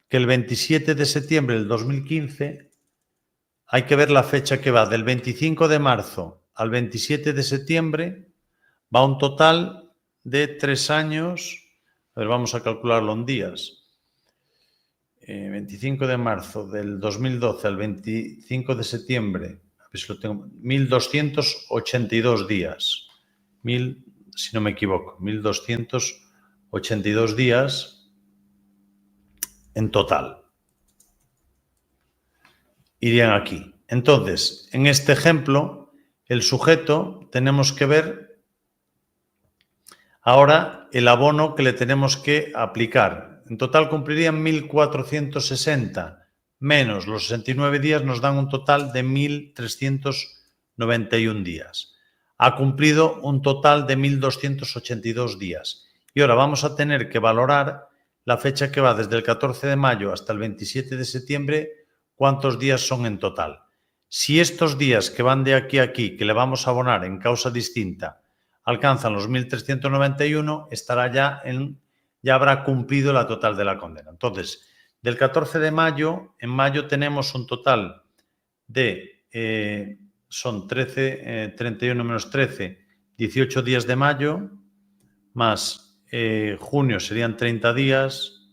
que el 27 de septiembre del 2015 hay que ver la fecha que va del 25 de marzo al 27 de septiembre, va un total de 3 años, a ver, vamos a calcularlo en días. 25 de marzo del 2012 al 25 de septiembre, a ver si lo tengo, 1.282 días. Si no me equivoco, 1.282 días en total. Irían aquí. Entonces, en este ejemplo, el sujeto tenemos que ver ahora el abono que le tenemos que aplicar. En total cumplirían 1.460 menos los 69 días, nos dan un total de 1.391 días. Ha cumplido un total de 1.282 días. Y ahora vamos a tener que valorar la fecha que va desde el 14 de mayo hasta el 27 de septiembre, cuántos días son en total. Si estos días que van de aquí a aquí, que le vamos a abonar en causa distinta, alcanzan los 1.391, estará ya habrá cumplido la total de la condena. Entonces, del 14 de mayo, en mayo tenemos un total de, son 31 menos 13, 18 días de mayo, más junio serían 30 días,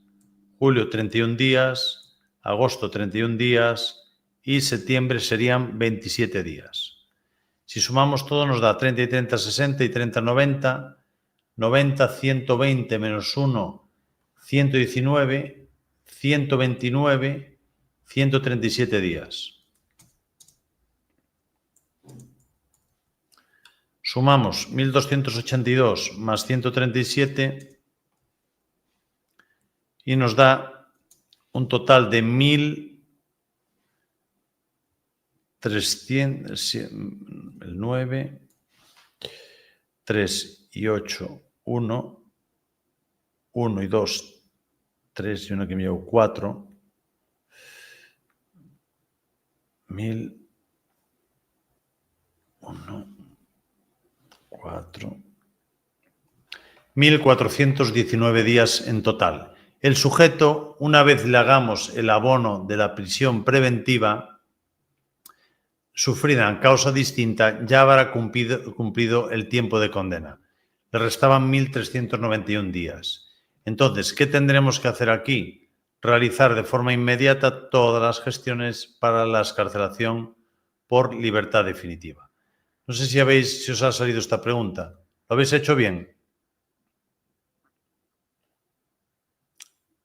julio 31 días, agosto 31 días y septiembre serían 27 días. Si sumamos todo nos da 30 y 30, 60 y 30, 90, 90, 120 menos 1, 119, 129, 137 días. Sumamos 1.282 más 137 y nos da un total de 1.300, el 9, 3 y 8, 1, 1 y 2, 3 y 1 que me llevo 4, 1.000, 1, 4, 1.419 días en total. El sujeto, una vez le hagamos el abono de la prisión preventiva sufrida en causa distinta, ya habrá cumplido el tiempo de condena. Le restaban 1.391 días. Entonces, ¿qué tendremos que hacer aquí? Realizar de forma inmediata todas las gestiones para la excarcelación por libertad definitiva. No sé si os ha salido esta pregunta. ¿Lo habéis hecho bien?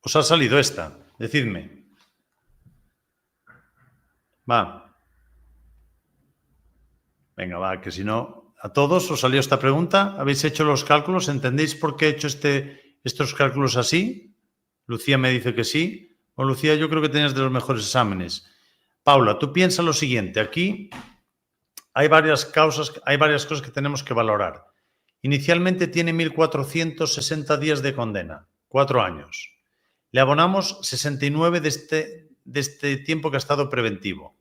¿Os ha salido esta? Decidme. Va. Venga, va, que si no... ¿A todos os salió esta pregunta? ¿Habéis hecho los cálculos? ¿Entendéis por qué he hecho estos cálculos así? Lucía me dice que sí. O Lucía, yo creo que tenías de los mejores exámenes. Paula, tú piensa lo siguiente. Aquí hay varias cosas que tenemos que valorar. Inicialmente tiene 1.460 días de condena, 4 años. Le abonamos 69 de este tiempo que ha estado preventivo.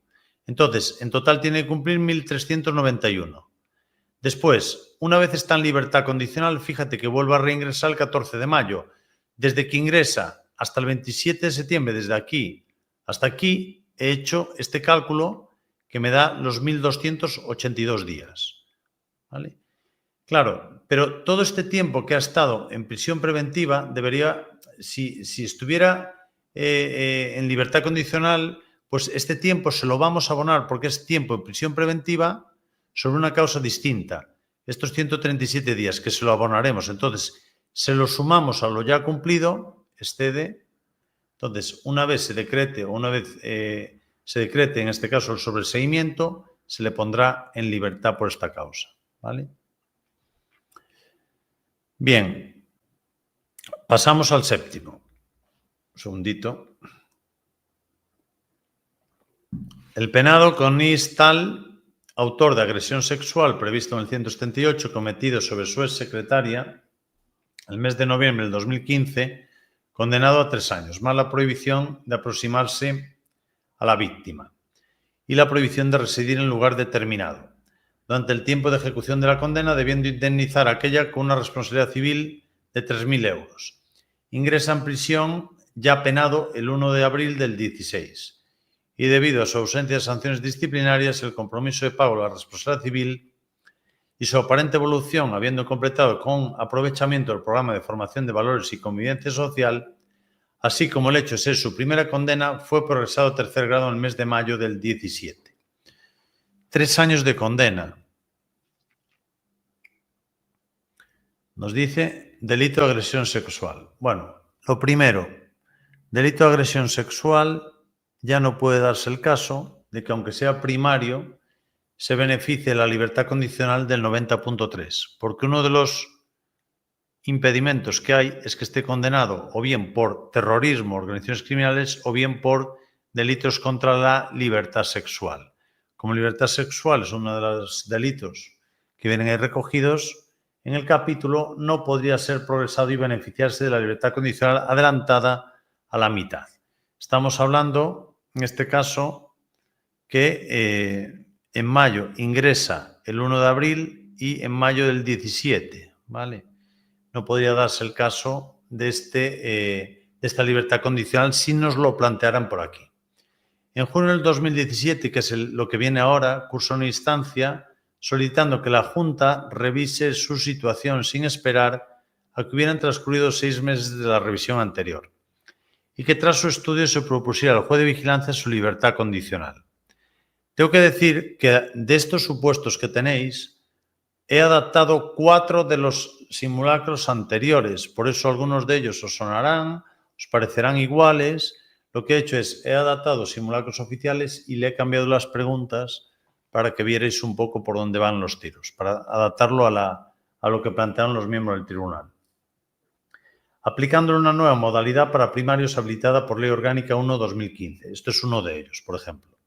Entonces, en total tiene que cumplir 1.391. Después, una vez está en libertad condicional, fíjate que vuelve a reingresar el 14 de mayo. Desde que ingresa hasta el 27 de septiembre, desde aquí hasta aquí, he hecho este cálculo que me da los 1.282 días. ¿Vale? Claro, pero todo este tiempo que ha estado en prisión preventiva debería, si estuviera en libertad condicional, pues este tiempo se lo vamos a abonar porque es tiempo en prisión preventiva sobre una causa distinta. Estos 137 días que se lo abonaremos. Entonces, se lo sumamos a lo ya cumplido, excede. Entonces, una vez se decrete o una vez se decrete, en este caso, el sobreseimiento, se le pondrá en libertad por esta causa. ¿Vale? Bien, pasamos al séptimo. Un segundito. El penado Conis Tal, autor de agresión sexual previsto en el 178 cometido sobre su exsecretaria el mes de noviembre del 2015, condenado a 3 años, más la prohibición de aproximarse a la víctima y la prohibición de residir en lugar determinado. Durante el tiempo de ejecución de la condena, debiendo indemnizar a aquella con una responsabilidad civil de 3.000 euros. Ingresa en prisión ya penado el 1 de abril del 16 y debido a su ausencia de sanciones disciplinarias, el compromiso de pago de la responsabilidad civil y su aparente evolución, habiendo completado con aprovechamiento el programa de formación de valores y convivencia social, así como el hecho de ser su primera condena, fue progresado a 3er grado en el mes de mayo del 17. 3 años de condena. Nos dice delito de agresión sexual. Bueno, lo primero, delito de agresión sexual, ya no puede darse el caso de que, aunque sea primario, se beneficie la libertad condicional del 90.3, porque uno de los impedimentos que hay es que esté condenado o bien por terrorismo, organizaciones criminales, o bien por delitos contra la libertad sexual. Como libertad sexual es uno de los delitos que vienen ahí recogidos en el capítulo, no podría ser progresado y beneficiarse de la libertad condicional adelantada a la mitad. Estamos hablando, en este caso, que en mayo ingresa el 1 de abril y en mayo del 17, ¿vale? No podría darse el caso de esta libertad condicional si nos lo plantearan por aquí. En junio del 2017, que es lo que viene ahora, cursó una instancia solicitando que la Junta revise su situación sin esperar a que hubieran transcurrido 6 meses de la revisión anterior. y que tras su estudio se propusiera al juez de vigilancia su libertad condicional. Tengo que decir que de estos supuestos que tenéis, he adaptado 4 de los simulacros anteriores, por eso algunos de ellos os sonarán, os parecerán iguales. Lo que he hecho es, he adaptado simulacros oficiales y le he cambiado las preguntas para que vierais un poco por dónde van los tiros, para adaptarlo a lo que plantearon los miembros del tribunal. Aplicándole una nueva modalidad para primarios habilitada por Ley Orgánica 1/2015. Esto es uno de ellos, por ejemplo.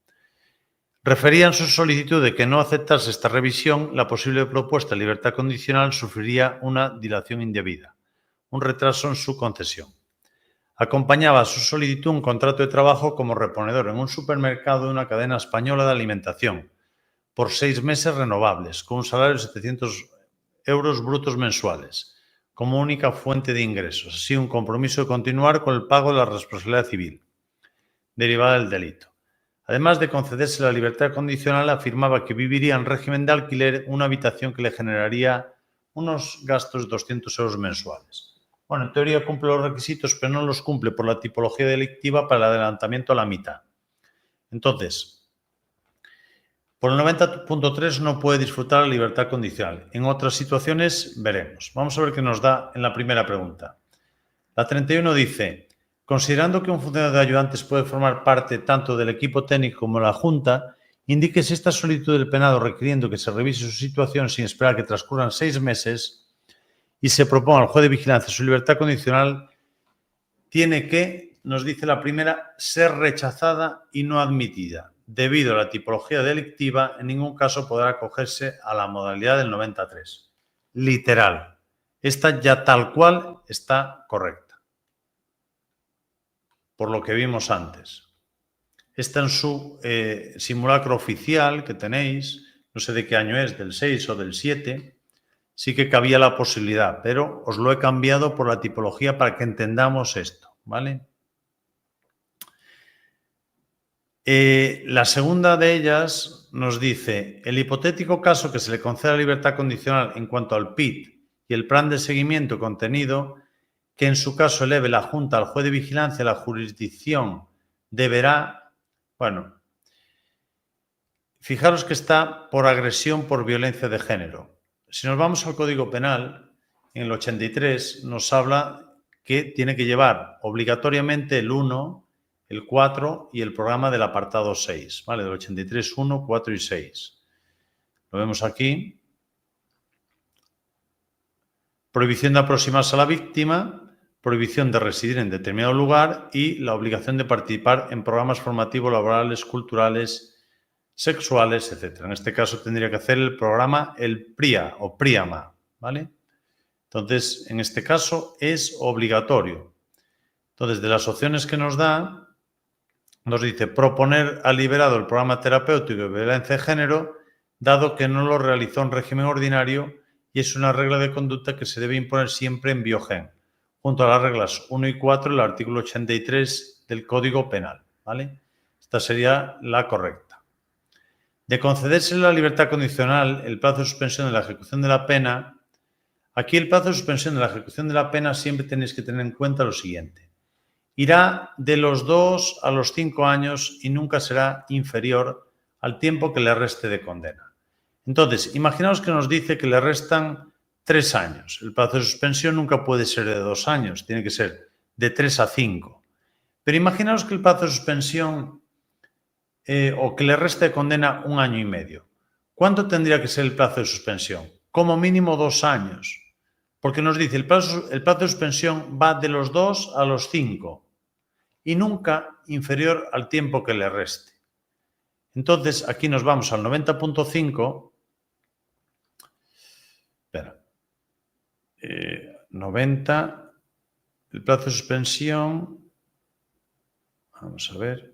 Refería en su solicitud de que no aceptase esta revisión, la posible propuesta de libertad condicional sufriría una dilación indebida, un retraso en su concesión. Acompañaba a su solicitud un contrato de trabajo como reponedor en un supermercado de una cadena española de alimentación por 6 meses renovables, con un salario de 700 euros brutos mensuales, como única fuente de ingresos, así un compromiso de continuar con el pago de la responsabilidad civil derivada del delito. Además de concederse la libertad condicional, afirmaba que viviría en régimen de alquiler una habitación que le generaría unos gastos de 200 euros mensuales. Bueno, en teoría cumple los requisitos, pero no los cumple por la tipología delictiva para el adelantamiento a la mitad. Entonces, por el 90.3 no puede disfrutar la libertad condicional. En otras situaciones veremos. Vamos a ver qué nos da en la primera pregunta. La 31 dice: considerando que un funcionario de ayudantes puede formar parte tanto del equipo técnico como de la Junta, indique si esta solicitud del penado requiriendo que se revise su situación sin esperar que transcurran 6 meses y se proponga al juez de vigilancia su libertad condicional, tiene que, nos dice la primera, ser rechazada y no admitida. Debido a la tipología delictiva, en ningún caso podrá acogerse a la modalidad del 93. Literal. Esta ya tal cual está correcta, por lo que vimos antes. Esta en su simulacro oficial que tenéis, no sé de qué año es, del 6 o del 7, sí que cabía la posibilidad, pero os lo he cambiado por la tipología para que entendamos esto, ¿vale? La segunda de ellas nos dice: el hipotético caso que se le conceda libertad condicional en cuanto al PIT y el plan de seguimiento contenido, que en su caso eleve la Junta al juez de vigilancia, la jurisdicción deberá, bueno, fijaros que está por agresión por violencia de género. Si nos vamos al Código Penal, en el 83 nos habla que tiene que llevar obligatoriamente el 1, el 4 y el programa del apartado 6, ¿vale? Del 83, 1, 4 y 6. Lo vemos aquí. Prohibición de aproximarse a la víctima, prohibición de residir en determinado lugar y la obligación de participar en programas formativos, laborales, culturales, sexuales, etc. En este caso tendría que hacer el programa, el PRIA o PRIAMA, ¿vale? Entonces, en este caso es obligatorio. Entonces, de las opciones que nos da, nos dice proponer al liberado el programa terapéutico de violencia de género, dado que no lo realizó en régimen ordinario y es una regla de conducta que se debe imponer siempre en Biogen, junto a las reglas 1 y 4 del artículo 83 del Código Penal, ¿vale? Esta sería la correcta. De concederse la libertad condicional, el plazo de suspensión de la ejecución de la pena, aquí el plazo de suspensión de la ejecución de la pena siempre tenéis que tener en cuenta lo siguiente: irá de los 2 a los 5 años y nunca será inferior al tiempo que le reste de condena. Entonces, imaginaos que nos dice que le restan 3 años. El plazo de suspensión nunca puede ser de 2 años, tiene que ser de 3 a 5. Pero imaginaos que el plazo de suspensión o que le reste de condena 1 año y medio. ¿Cuánto tendría que ser el plazo de suspensión? Como mínimo 2 años. Porque nos dice el plazo de suspensión va de los 2 a los 5 y nunca inferior al tiempo que le reste. Entonces, aquí nos vamos al 90.5. Espera. 90. El plazo de suspensión. Vamos a ver.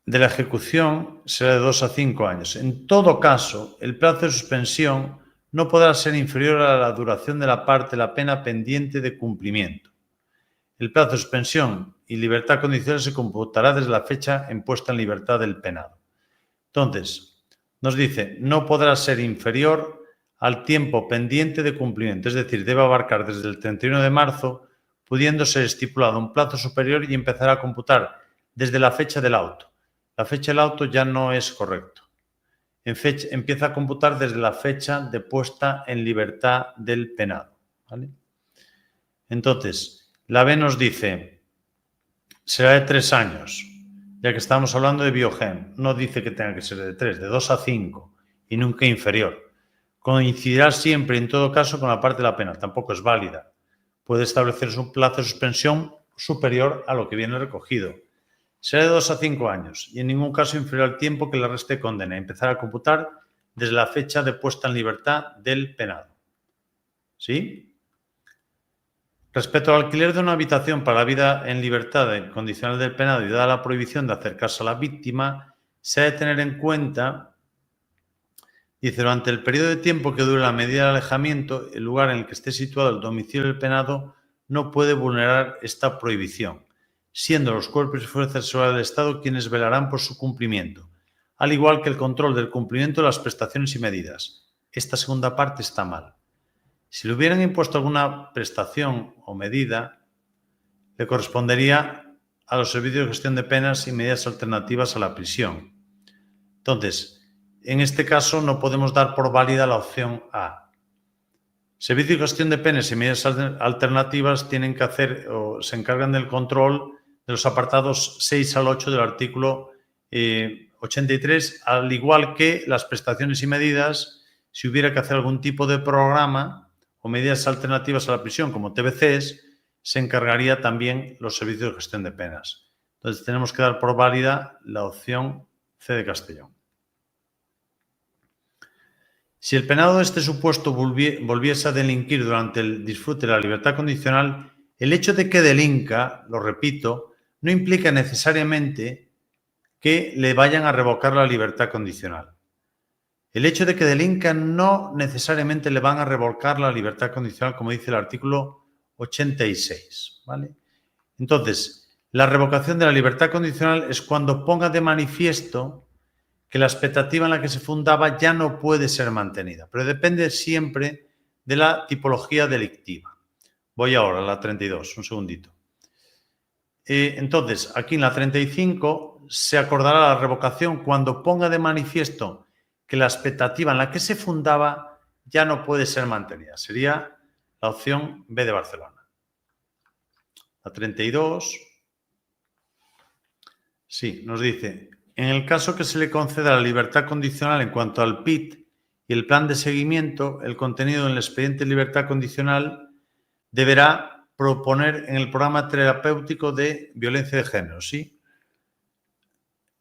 De la ejecución será de 2 a 5 años. En todo caso, el plazo de suspensión no podrá ser inferior a la duración de la parte de la pena pendiente de cumplimiento. El plazo de suspensión y libertad condicional se computará desde la fecha en puesta en libertad del penado. Entonces, nos dice, no podrá ser inferior al tiempo pendiente de cumplimiento, es decir, debe abarcar desde el 31 de marzo, pudiendo ser estipulado un plazo superior y empezar a computar desde la fecha del auto. La fecha del auto ya no es correcto. Empieza a computar desde la fecha de puesta en libertad del penado, ¿vale? Entonces, la B nos dice, será de 3 años, ya que estamos hablando de biogen. No dice que tenga que ser de 3, de 2 a 5 y nunca inferior. Coincidirá siempre, en todo caso, con la parte de la pena. Tampoco es válida. Puede establecerse un plazo de suspensión superior a lo que viene recogido. Será de 2 a 5 años y en ningún caso inferior al tiempo que le reste condena. Empezar a computar desde la fecha de puesta en libertad del penado. ¿Sí? Respecto al alquiler de una habitación para la vida en libertad condicional del penado y dada la prohibición de acercarse a la víctima, se ha de tener en cuenta, dice, durante el periodo de tiempo que dure la medida de alejamiento, el lugar en el que esté situado el domicilio del penado no puede vulnerar esta prohibición, siendo los cuerpos y fuerzas de seguridad del Estado quienes velarán por su cumplimiento, al igual que el control del cumplimiento de las prestaciones y medidas. Esta segunda parte está mal. Si le hubieran impuesto alguna prestación o medida, le correspondería a los servicios de gestión de penas y medidas alternativas a la prisión. Entonces, en este caso no podemos dar por válida la opción A. Servicios de gestión de penas y medidas alternativas tienen que hacer o se encargan del control de los apartados 6 al 8 del artículo 83, al igual que las prestaciones y medidas, si hubiera que hacer algún tipo de programa o medidas alternativas a la prisión, como TBCs, se encargaría también los servicios de gestión de penas. Entonces, tenemos que dar por válida la opción C de Castellón. Si el penado de este supuesto volviese a delinquir durante el disfrute de la libertad condicional, el hecho de que delinca, lo repito, no implica necesariamente que le vayan a revocar la libertad condicional. El hecho de que delinca no necesariamente le van a revocar la libertad condicional, como dice el artículo 86, ¿vale? Entonces, la revocación de la libertad condicional es cuando ponga de manifiesto que la expectativa en la que se fundaba ya no puede ser mantenida, pero depende siempre de la tipología delictiva. Voy ahora a la 32, un segundito. Entonces, aquí en la 35 se acordará la revocación cuando ponga de manifiesto que la expectativa en la que se fundaba ya no puede ser mantenida. Sería la opción B de Barcelona. La 32, sí, nos dice, en el caso que se le conceda la libertad condicional en cuanto al PIT y el plan de seguimiento, el contenido del expediente de libertad condicional deberá proponer en el programa terapéutico de violencia de género, ¿sí?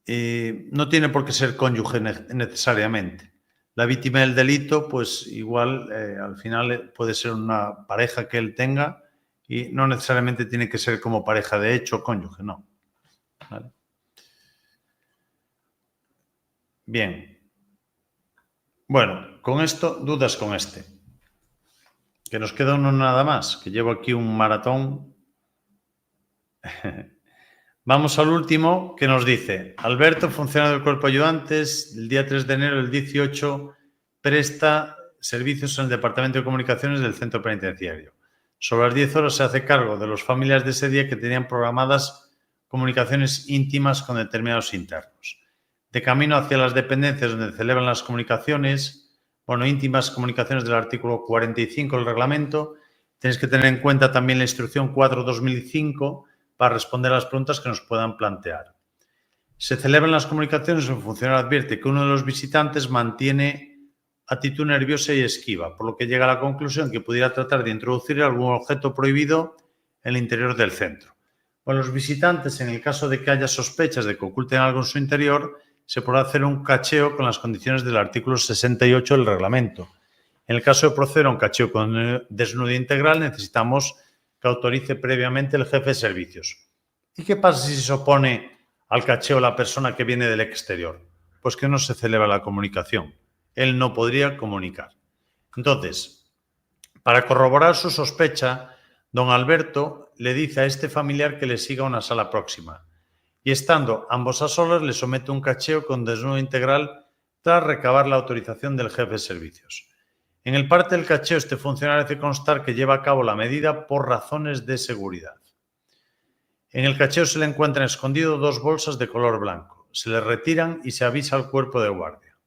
No tiene por qué ser cónyuge necesariamente. La víctima del delito, pues igual al final puede ser una pareja que él tenga y no necesariamente tiene que ser como pareja de hecho o cónyuge, no. ¿Vale? Bien. Bueno, con esto, dudas con este. Que nos queda uno nada más, que llevo aquí un maratón. Vamos al último, que nos dice, Alberto, funcionario del Cuerpo de Ayudantes, el día 3 de enero del 18, presta servicios en el Departamento de Comunicaciones del Centro Penitenciario. Sobre las 10 horas se hace cargo de los familiares de ese día que tenían programadas comunicaciones íntimas con determinados internos. De camino hacia las dependencias donde celebran las comunicaciones, íntimas comunicaciones del artículo 45 del reglamento, tenéis que tener en cuenta también la instrucción 4/2005 para responder a las preguntas que nos puedan plantear. Se celebran las comunicaciones, el funcionario advierte que uno de los visitantes mantiene actitud nerviosa y esquiva, por lo que llega a la conclusión que pudiera tratar de introducir algún objeto prohibido en el interior del centro. Bueno, los visitantes, en el caso de que haya sospechas de que oculten algo en su interior, se podrá hacer un cacheo con las condiciones del artículo 68 del reglamento. En el caso de proceder a un cacheo con desnudo integral, necesitamos que autorice previamente el jefe de servicios. ¿Y qué pasa si se opone al cacheo la persona que viene del exterior? Pues que no se celebra la comunicación. Él no podría comunicar. Entonces, para corroborar su sospecha, don Alberto le dice a este familiar que le siga a una sala próxima y estando ambos a solas le somete un cacheo con desnudo integral tras recabar la autorización del jefe de servicios. En el parte del cacheo, este funcionario hace constar que lleva a cabo la medida por razones de seguridad. En el cacheo se le encuentran escondidos 2 bolsas de color blanco. Se le retiran y se avisa al cuerpo de guardia.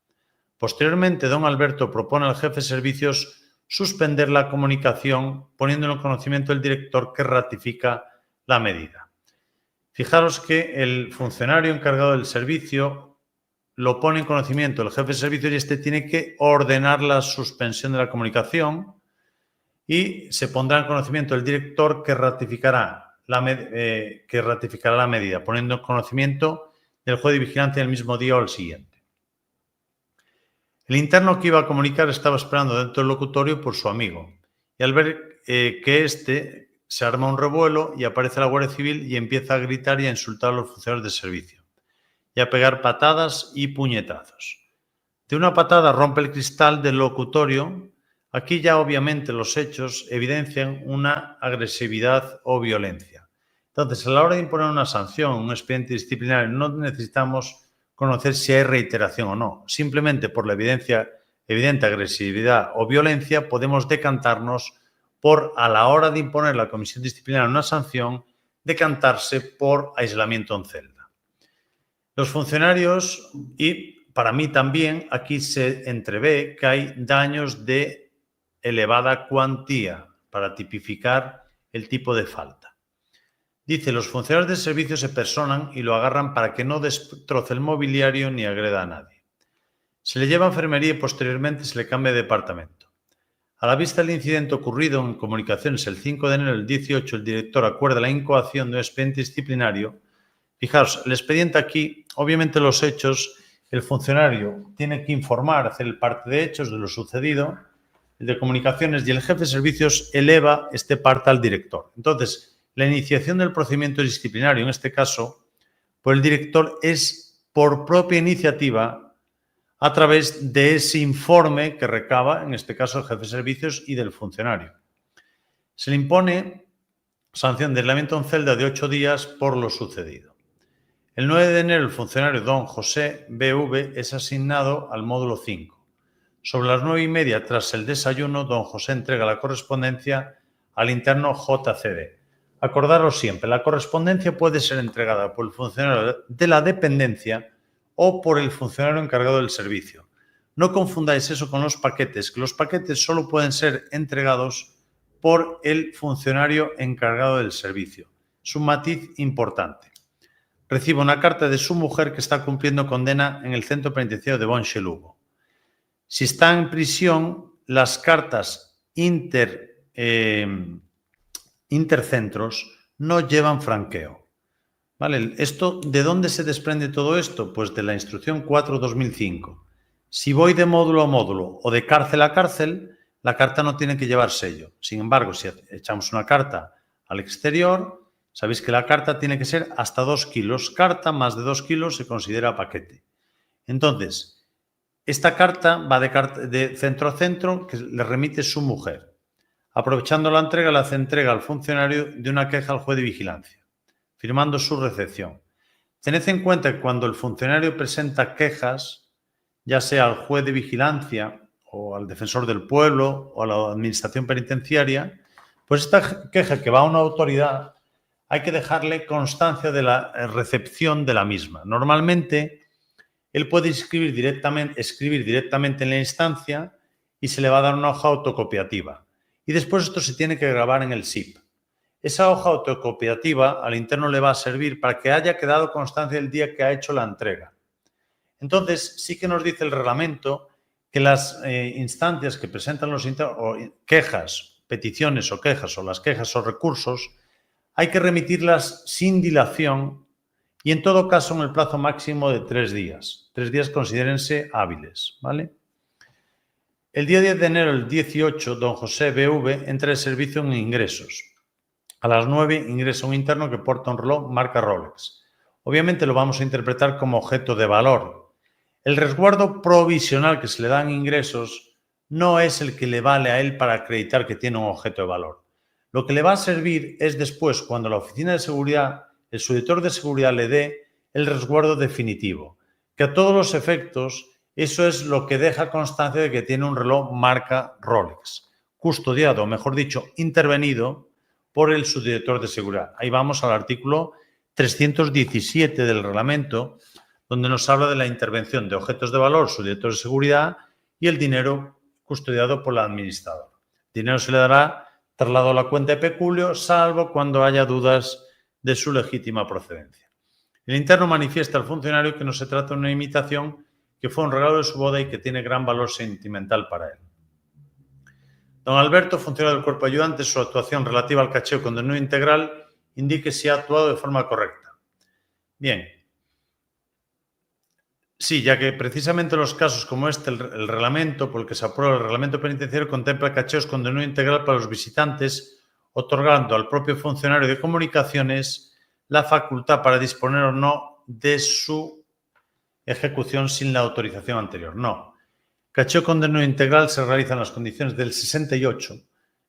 Posteriormente, don Alberto propone al jefe de servicios suspender la comunicación, poniéndolo en conocimiento del director, que ratifica la medida. Fijaros que el funcionario encargado del servicio lo pone en conocimiento el jefe de servicio y este tiene que ordenar la suspensión de la comunicación y se pondrá en conocimiento el director, que ratificará la medida, poniendo en conocimiento del juez de vigilancia el mismo día o el siguiente. El interno que iba a comunicar estaba esperando dentro del locutorio por su amigo y al ver que éste se arma un revuelo y aparece la Guardia Civil y empieza a gritar y a insultar a los funcionarios de servicio y a pegar patadas y puñetazos. De una patada rompe el cristal del locutorio. Aquí ya obviamente los hechos evidencian una agresividad o violencia. Entonces, a la hora de imponer una sanción, un expediente disciplinario, no necesitamos conocer si hay reiteración o no. Simplemente por la evidente agresividad o violencia podemos decantarnos por, a la hora de imponer la comisión disciplinaria una sanción, decantarse por aislamiento en celda. Los funcionarios, y para mí también, aquí se entrevé que hay daños de elevada cuantía para tipificar el tipo de falta. Dice, los funcionarios de servicio se personan y lo agarran para que no destroce el mobiliario ni agreda a nadie. Se le lleva a enfermería y posteriormente se le cambia de departamento. A la vista del incidente ocurrido en comunicaciones el 5 de enero del 18, el director acuerda la incoación de un expediente disciplinario. Fijaos, el expediente aquí, obviamente los hechos, el funcionario tiene que informar, hacer el parte de hechos de lo sucedido, el de comunicaciones, y el jefe de servicios eleva este parte al director. Entonces, la iniciación del procedimiento disciplinario, en este caso, por el director, es por propia iniciativa a través de ese informe que recaba, en este caso, el jefe de servicios y del funcionario. Se le impone sanción de aislamiento en celda de 8 días por lo sucedido. El 9 de enero, el funcionario don José B.V. es asignado al módulo 5. Sobre las 9:30, tras el desayuno, don José entrega la correspondencia al interno JCD. Acordaros siempre, la correspondencia puede ser entregada por el funcionario de la dependencia o por el funcionario encargado del servicio. No confundáis eso con los paquetes, que los paquetes solo pueden ser entregados por el funcionario encargado del servicio. Es un matiz importante. Recibe una carta de su mujer que está cumpliendo condena en el centro penitenciario de Bonche, Lugo. Si está en prisión, las cartas intercentros no llevan franqueo. ¿Vale? ¿De dónde se desprende todo esto? Pues de la instrucción 4/2005. Si voy de módulo a módulo o de cárcel a cárcel, la carta no tiene que llevar sello. Sin embargo, si echamos una carta al exterior, sabéis que la carta tiene que ser hasta 2 kilos. Carta más de 2 kilos se considera paquete. Entonces, esta carta va de centro a centro, que le remite su mujer. Aprovechando la entrega, le hace entrega al funcionario de una queja al juez de vigilancia, firmando su recepción. Tened en cuenta que cuando el funcionario presenta quejas, ya sea al juez de vigilancia o al defensor del pueblo o a la administración penitenciaria, pues esta queja que va a una autoridad hay que dejarle constancia de la recepción de la misma. Normalmente, él puede escribir directamente en la instancia y se le va a dar una hoja autocopiativa. Y después esto se tiene que grabar en el SIP. Esa hoja autocopiativa al interno le va a servir para que haya quedado constancia del día que ha hecho la entrega. Entonces, sí que nos dice el reglamento que las instancias que presentan los internos, o quejas, peticiones o quejas, o las quejas o recursos, hay que remitirlas sin dilación y en todo caso en el plazo máximo de 3 días. 3 días considérense hábiles, ¿vale? El día 10 de enero del 18, don José B.V. entra de servicio en ingresos. A las 9 ingresa un interno que porta un reloj marca Rolex. Obviamente lo vamos a interpretar como objeto de valor. El resguardo provisional que se le da en ingresos no es el que le vale a él para acreditar que tiene un objeto de valor. Lo que le va a servir es después, cuando la oficina de seguridad, el subdirector de seguridad le dé el resguardo definitivo, que a todos los efectos Eso es lo que deja constancia de que tiene un reloj marca Rolex, custodiado, o mejor dicho, intervenido por el subdirector de seguridad. Ahí vamos al artículo 317 del reglamento, donde nos habla de la intervención de objetos de valor, subdirector de seguridad y el dinero custodiado por el administrador. El dinero se le dará traslado a la cuenta de peculio, salvo cuando haya dudas de su legítima procedencia. El interno manifiesta al funcionario que no se trata de una imitación, que fue un regalo de su boda y que tiene gran valor sentimental para él. Don Alberto, funcionario del cuerpo ayudante, su actuación relativa al cacheo con desnudo integral indique si ha actuado de forma correcta. Bien. Sí, ya que precisamente los casos como este, el reglamento por el que se aprueba el reglamento penitenciario contempla cacheos con desnudo integral para los visitantes, otorgando al propio funcionario de comunicaciones la facultad para disponer o no de su ejecución sin la autorización anterior. No. Cacheo con desnudo integral se realiza en las condiciones del 68,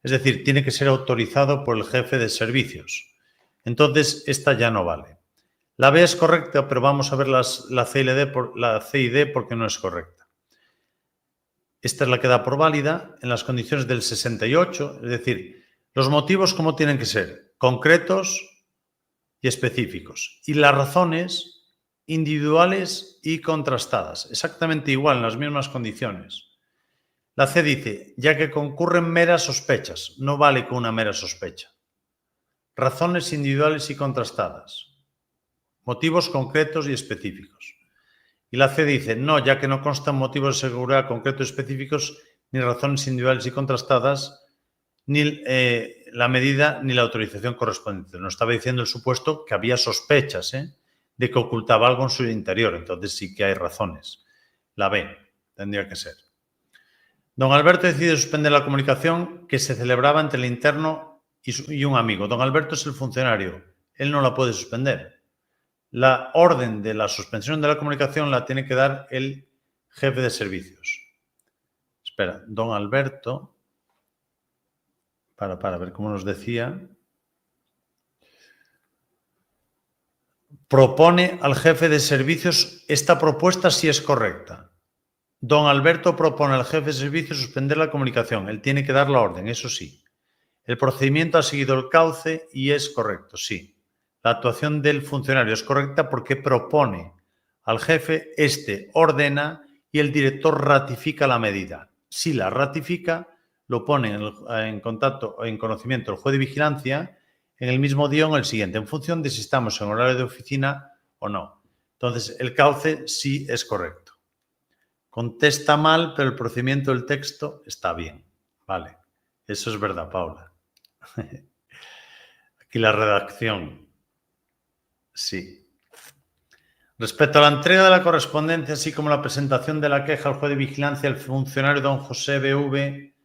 es decir, tiene que ser autorizado por el jefe de servicios. Entonces, esta ya no vale. La B es correcta, pero vamos a ver la C y D porque no es correcta. Esta es la que da por válida en las condiciones del 68, es decir, los motivos ¿cómo tienen que ser? Concretos y específicos. Y las razones individuales y contrastadas, exactamente igual, en las mismas condiciones. La C dice, ya que concurren meras sospechas, no vale con una mera sospecha. Razones individuales y contrastadas. Motivos concretos y específicos. Y la C dice, no, ya que no constan motivos de seguridad concretos y específicos, ni razones individuales y contrastadas, ni la medida ni la autorización correspondiente. Nos estaba diciendo el supuesto que había sospechas de que ocultaba algo en su interior, entonces sí que hay razones. La B tendría que ser. Don Alberto decide suspender la comunicación que se celebraba entre el interno y un amigo. Don Alberto es el funcionario, él no la puede suspender. La orden de la suspensión de la comunicación la tiene que dar el jefe de servicios. Espera, don Alberto, para ver cómo nos decía, propone al jefe de servicios, esta propuesta sí es correcta. Don Alberto propone al jefe de servicios suspender la comunicación. Él tiene que dar la orden, eso sí. El procedimiento ha seguido el cauce y es correcto, sí. La actuación del funcionario es correcta porque propone al jefe, este ordena y el director ratifica la medida. Si la ratifica, lo pone en conocimiento el juez de vigilancia en el mismo día o en el siguiente, en función de si estamos en horario de oficina o no. Entonces, el cauce sí es correcto. Contesta mal, pero el procedimiento del texto está bien. Vale, eso es verdad, Paula. Aquí la redacción. Sí. Respecto a la entrega de la correspondencia, así como la presentación de la queja al juez de vigilancia, el funcionario don José B.V.,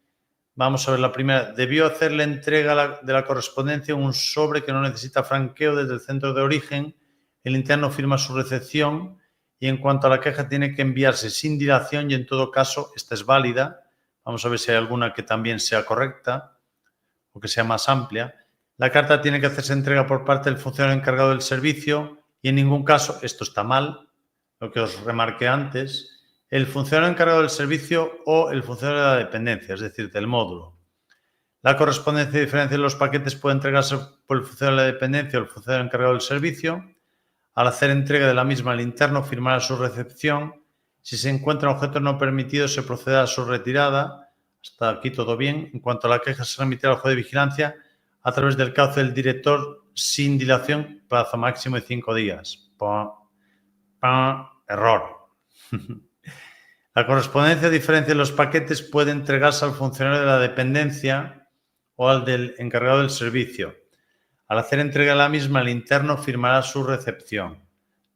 vamos a ver la primera, debió hacer la entrega de la correspondencia en un sobre que no necesita franqueo desde el centro de origen, el interno firma su recepción y en cuanto a la queja tiene que enviarse sin dilación y en todo caso esta es válida. Vamos a ver si hay alguna que también sea correcta o que sea más amplia. La carta tiene que hacerse entrega por parte del funcionario encargado del servicio y en ningún caso, esto está mal, lo que os remarqué antes, el funcionario encargado del servicio o el funcionario de la dependencia, es decir, del módulo. La correspondencia y diferencia de los paquetes puede entregarse por el funcionario de la dependencia o el funcionario encargado del servicio. Al hacer entrega de la misma, el interno firmará su recepción. Si se encuentran objetos no permitidos, se procederá a su retirada. Hasta aquí todo bien. En cuanto a la queja, se remitirá al juez de vigilancia a través del cauce del director sin dilación, plazo máximo de 5 días. Error. La correspondencia a diferencia de los paquetes puede entregarse al funcionario de la dependencia o al del encargado del servicio. Al hacer entrega de la misma, el interno firmará su recepción.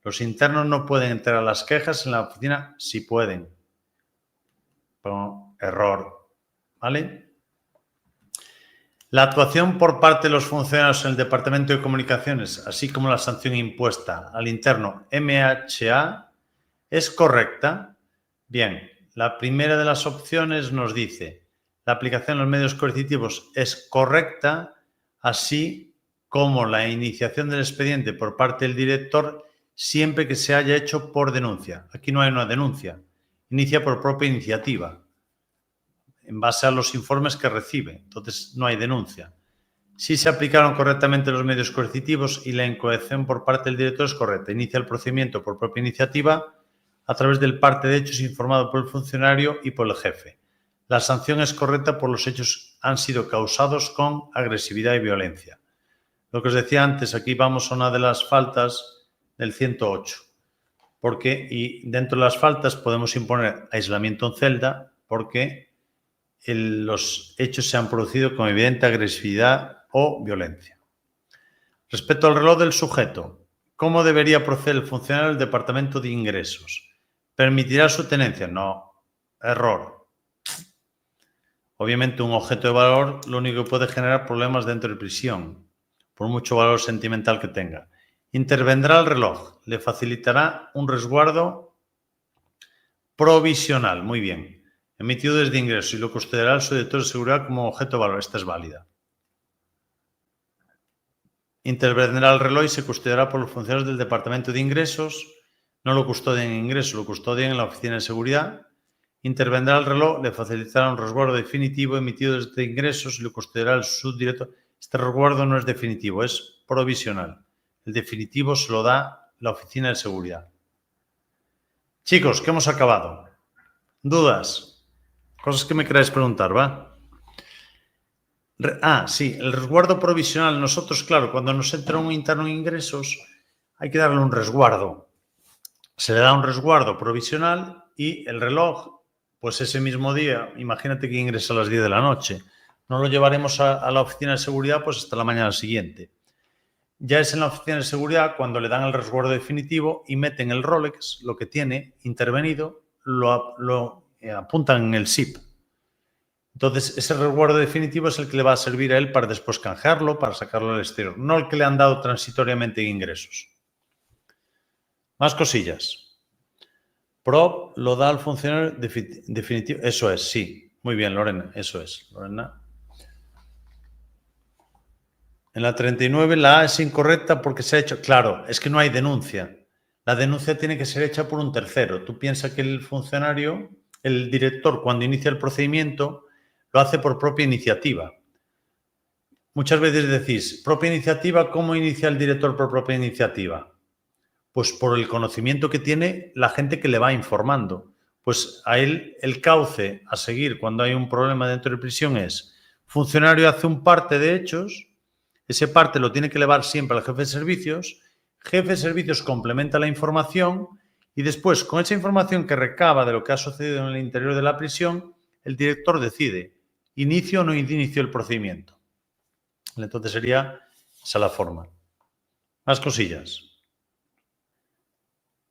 Los internos no pueden entregar las quejas en la oficina, sí pueden. Error. ¿Vale? La actuación por parte de los funcionarios en el Departamento de Comunicaciones, así como la sanción impuesta al interno MHA, es correcta. Bien, la primera de las opciones nos dice la aplicación de los medios coercitivos es correcta, así como la iniciación del expediente por parte del director siempre que se haya hecho por denuncia. Aquí no hay una denuncia. inicia por propia iniciativa, en base a los informes que recibe. Entonces, no hay denuncia. Si se aplicaron correctamente los medios coercitivos y la incoación por parte del director es correcta, inicia el procedimiento por propia iniciativa a través del parte de hechos informado por el funcionario y por el jefe. La sanción es correcta por los hechos han sido causados con agresividad y violencia. Lo que os decía antes, aquí vamos a una de las faltas del 108, y dentro de las faltas podemos imponer aislamiento en celda porque los hechos se han producido con evidente agresividad o violencia. Respecto al reloj del sujeto, ¿cómo debería proceder el funcionario del Departamento de Ingresos? ¿Permitirá su tenencia? No. Error. Obviamente un objeto de valor lo único que puede generar problemas dentro de prisión, por mucho valor sentimental que tenga. Intervendrá el reloj, le facilitará un resguardo provisional, muy bien, emitido desde ingresos y lo custodiará el subdirector de seguridad como objeto de valor. Esta es válida. Intervendrá el reloj y se custodiará por los funcionarios del Departamento de Ingresos. No lo custodian en ingresos, lo custodian en la Oficina de Seguridad. Intervendrá el reloj, le facilitará un resguardo definitivo emitido desde ingresos y lo custodiará el subdirector. Este resguardo no es definitivo, es provisional. El definitivo se lo da la Oficina de Seguridad. Chicos, que hemos acabado. ¿Dudas? Cosas que me queráis preguntar, ¿va? Sí, el resguardo provisional. Nosotros, claro, cuando nos entra un interno en ingresos, hay que darle un resguardo. Se le da un resguardo provisional y el reloj, pues ese mismo día, imagínate que ingresa a las 10 de la noche. No lo llevaremos a la oficina de seguridad pues hasta la mañana siguiente. Ya es en la oficina de seguridad cuando le dan el resguardo definitivo y meten el Rolex, lo que tiene intervenido, lo apuntan en el SIP. Entonces, ese resguardo definitivo es el que le va a servir a él para después canjearlo, para sacarlo al exterior, no el que le han dado transitoriamente en ingresos. Más cosillas. PROP lo da al funcionario definitivo. Eso es, sí. Muy bien, Lorena, eso es. Lorena. En la 39 la A es incorrecta porque se ha hecho... Claro, es que no hay denuncia. La denuncia tiene que ser hecha por un tercero. Tú piensas que el funcionario, el director, cuando inicia el procedimiento, lo hace por propia iniciativa. Muchas veces decís, propia iniciativa, ¿cómo inicia el director por propia iniciativa? Pues por el conocimiento que tiene la gente que le va informando. Pues a él el cauce a seguir cuando hay un problema dentro de prisión es, funcionario hace un parte de hechos, ese parte lo tiene que elevar siempre al jefe de servicios complementa la información y después con esa información que recaba de lo que ha sucedido en el interior de la prisión, el director decide, inicio o no inicio el procedimiento. Entonces sería esa la forma. Más cosillas.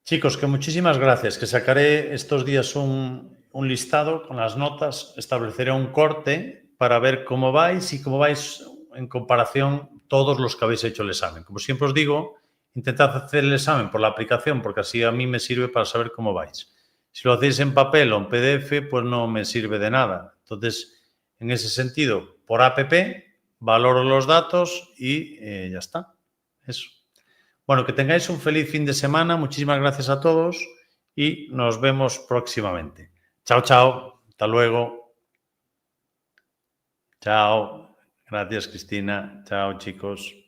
Chicos, que muchísimas gracias, que sacaré estos días un listado con las notas, estableceré un corte para ver cómo vais y cómo vais en comparación todos los que habéis hecho el examen. Como siempre os digo, intentad hacer el examen por la aplicación porque así a mí me sirve para saber cómo vais. Si lo hacéis en papel o en PDF, pues no me sirve de nada. Entonces, en ese sentido, por APP, valoro los datos y ya está. Eso. Bueno, que tengáis un feliz fin de semana. Muchísimas gracias a todos y nos vemos próximamente. Chao, chao. Hasta luego. Chao. Gracias, Cristina. Chao, chicos.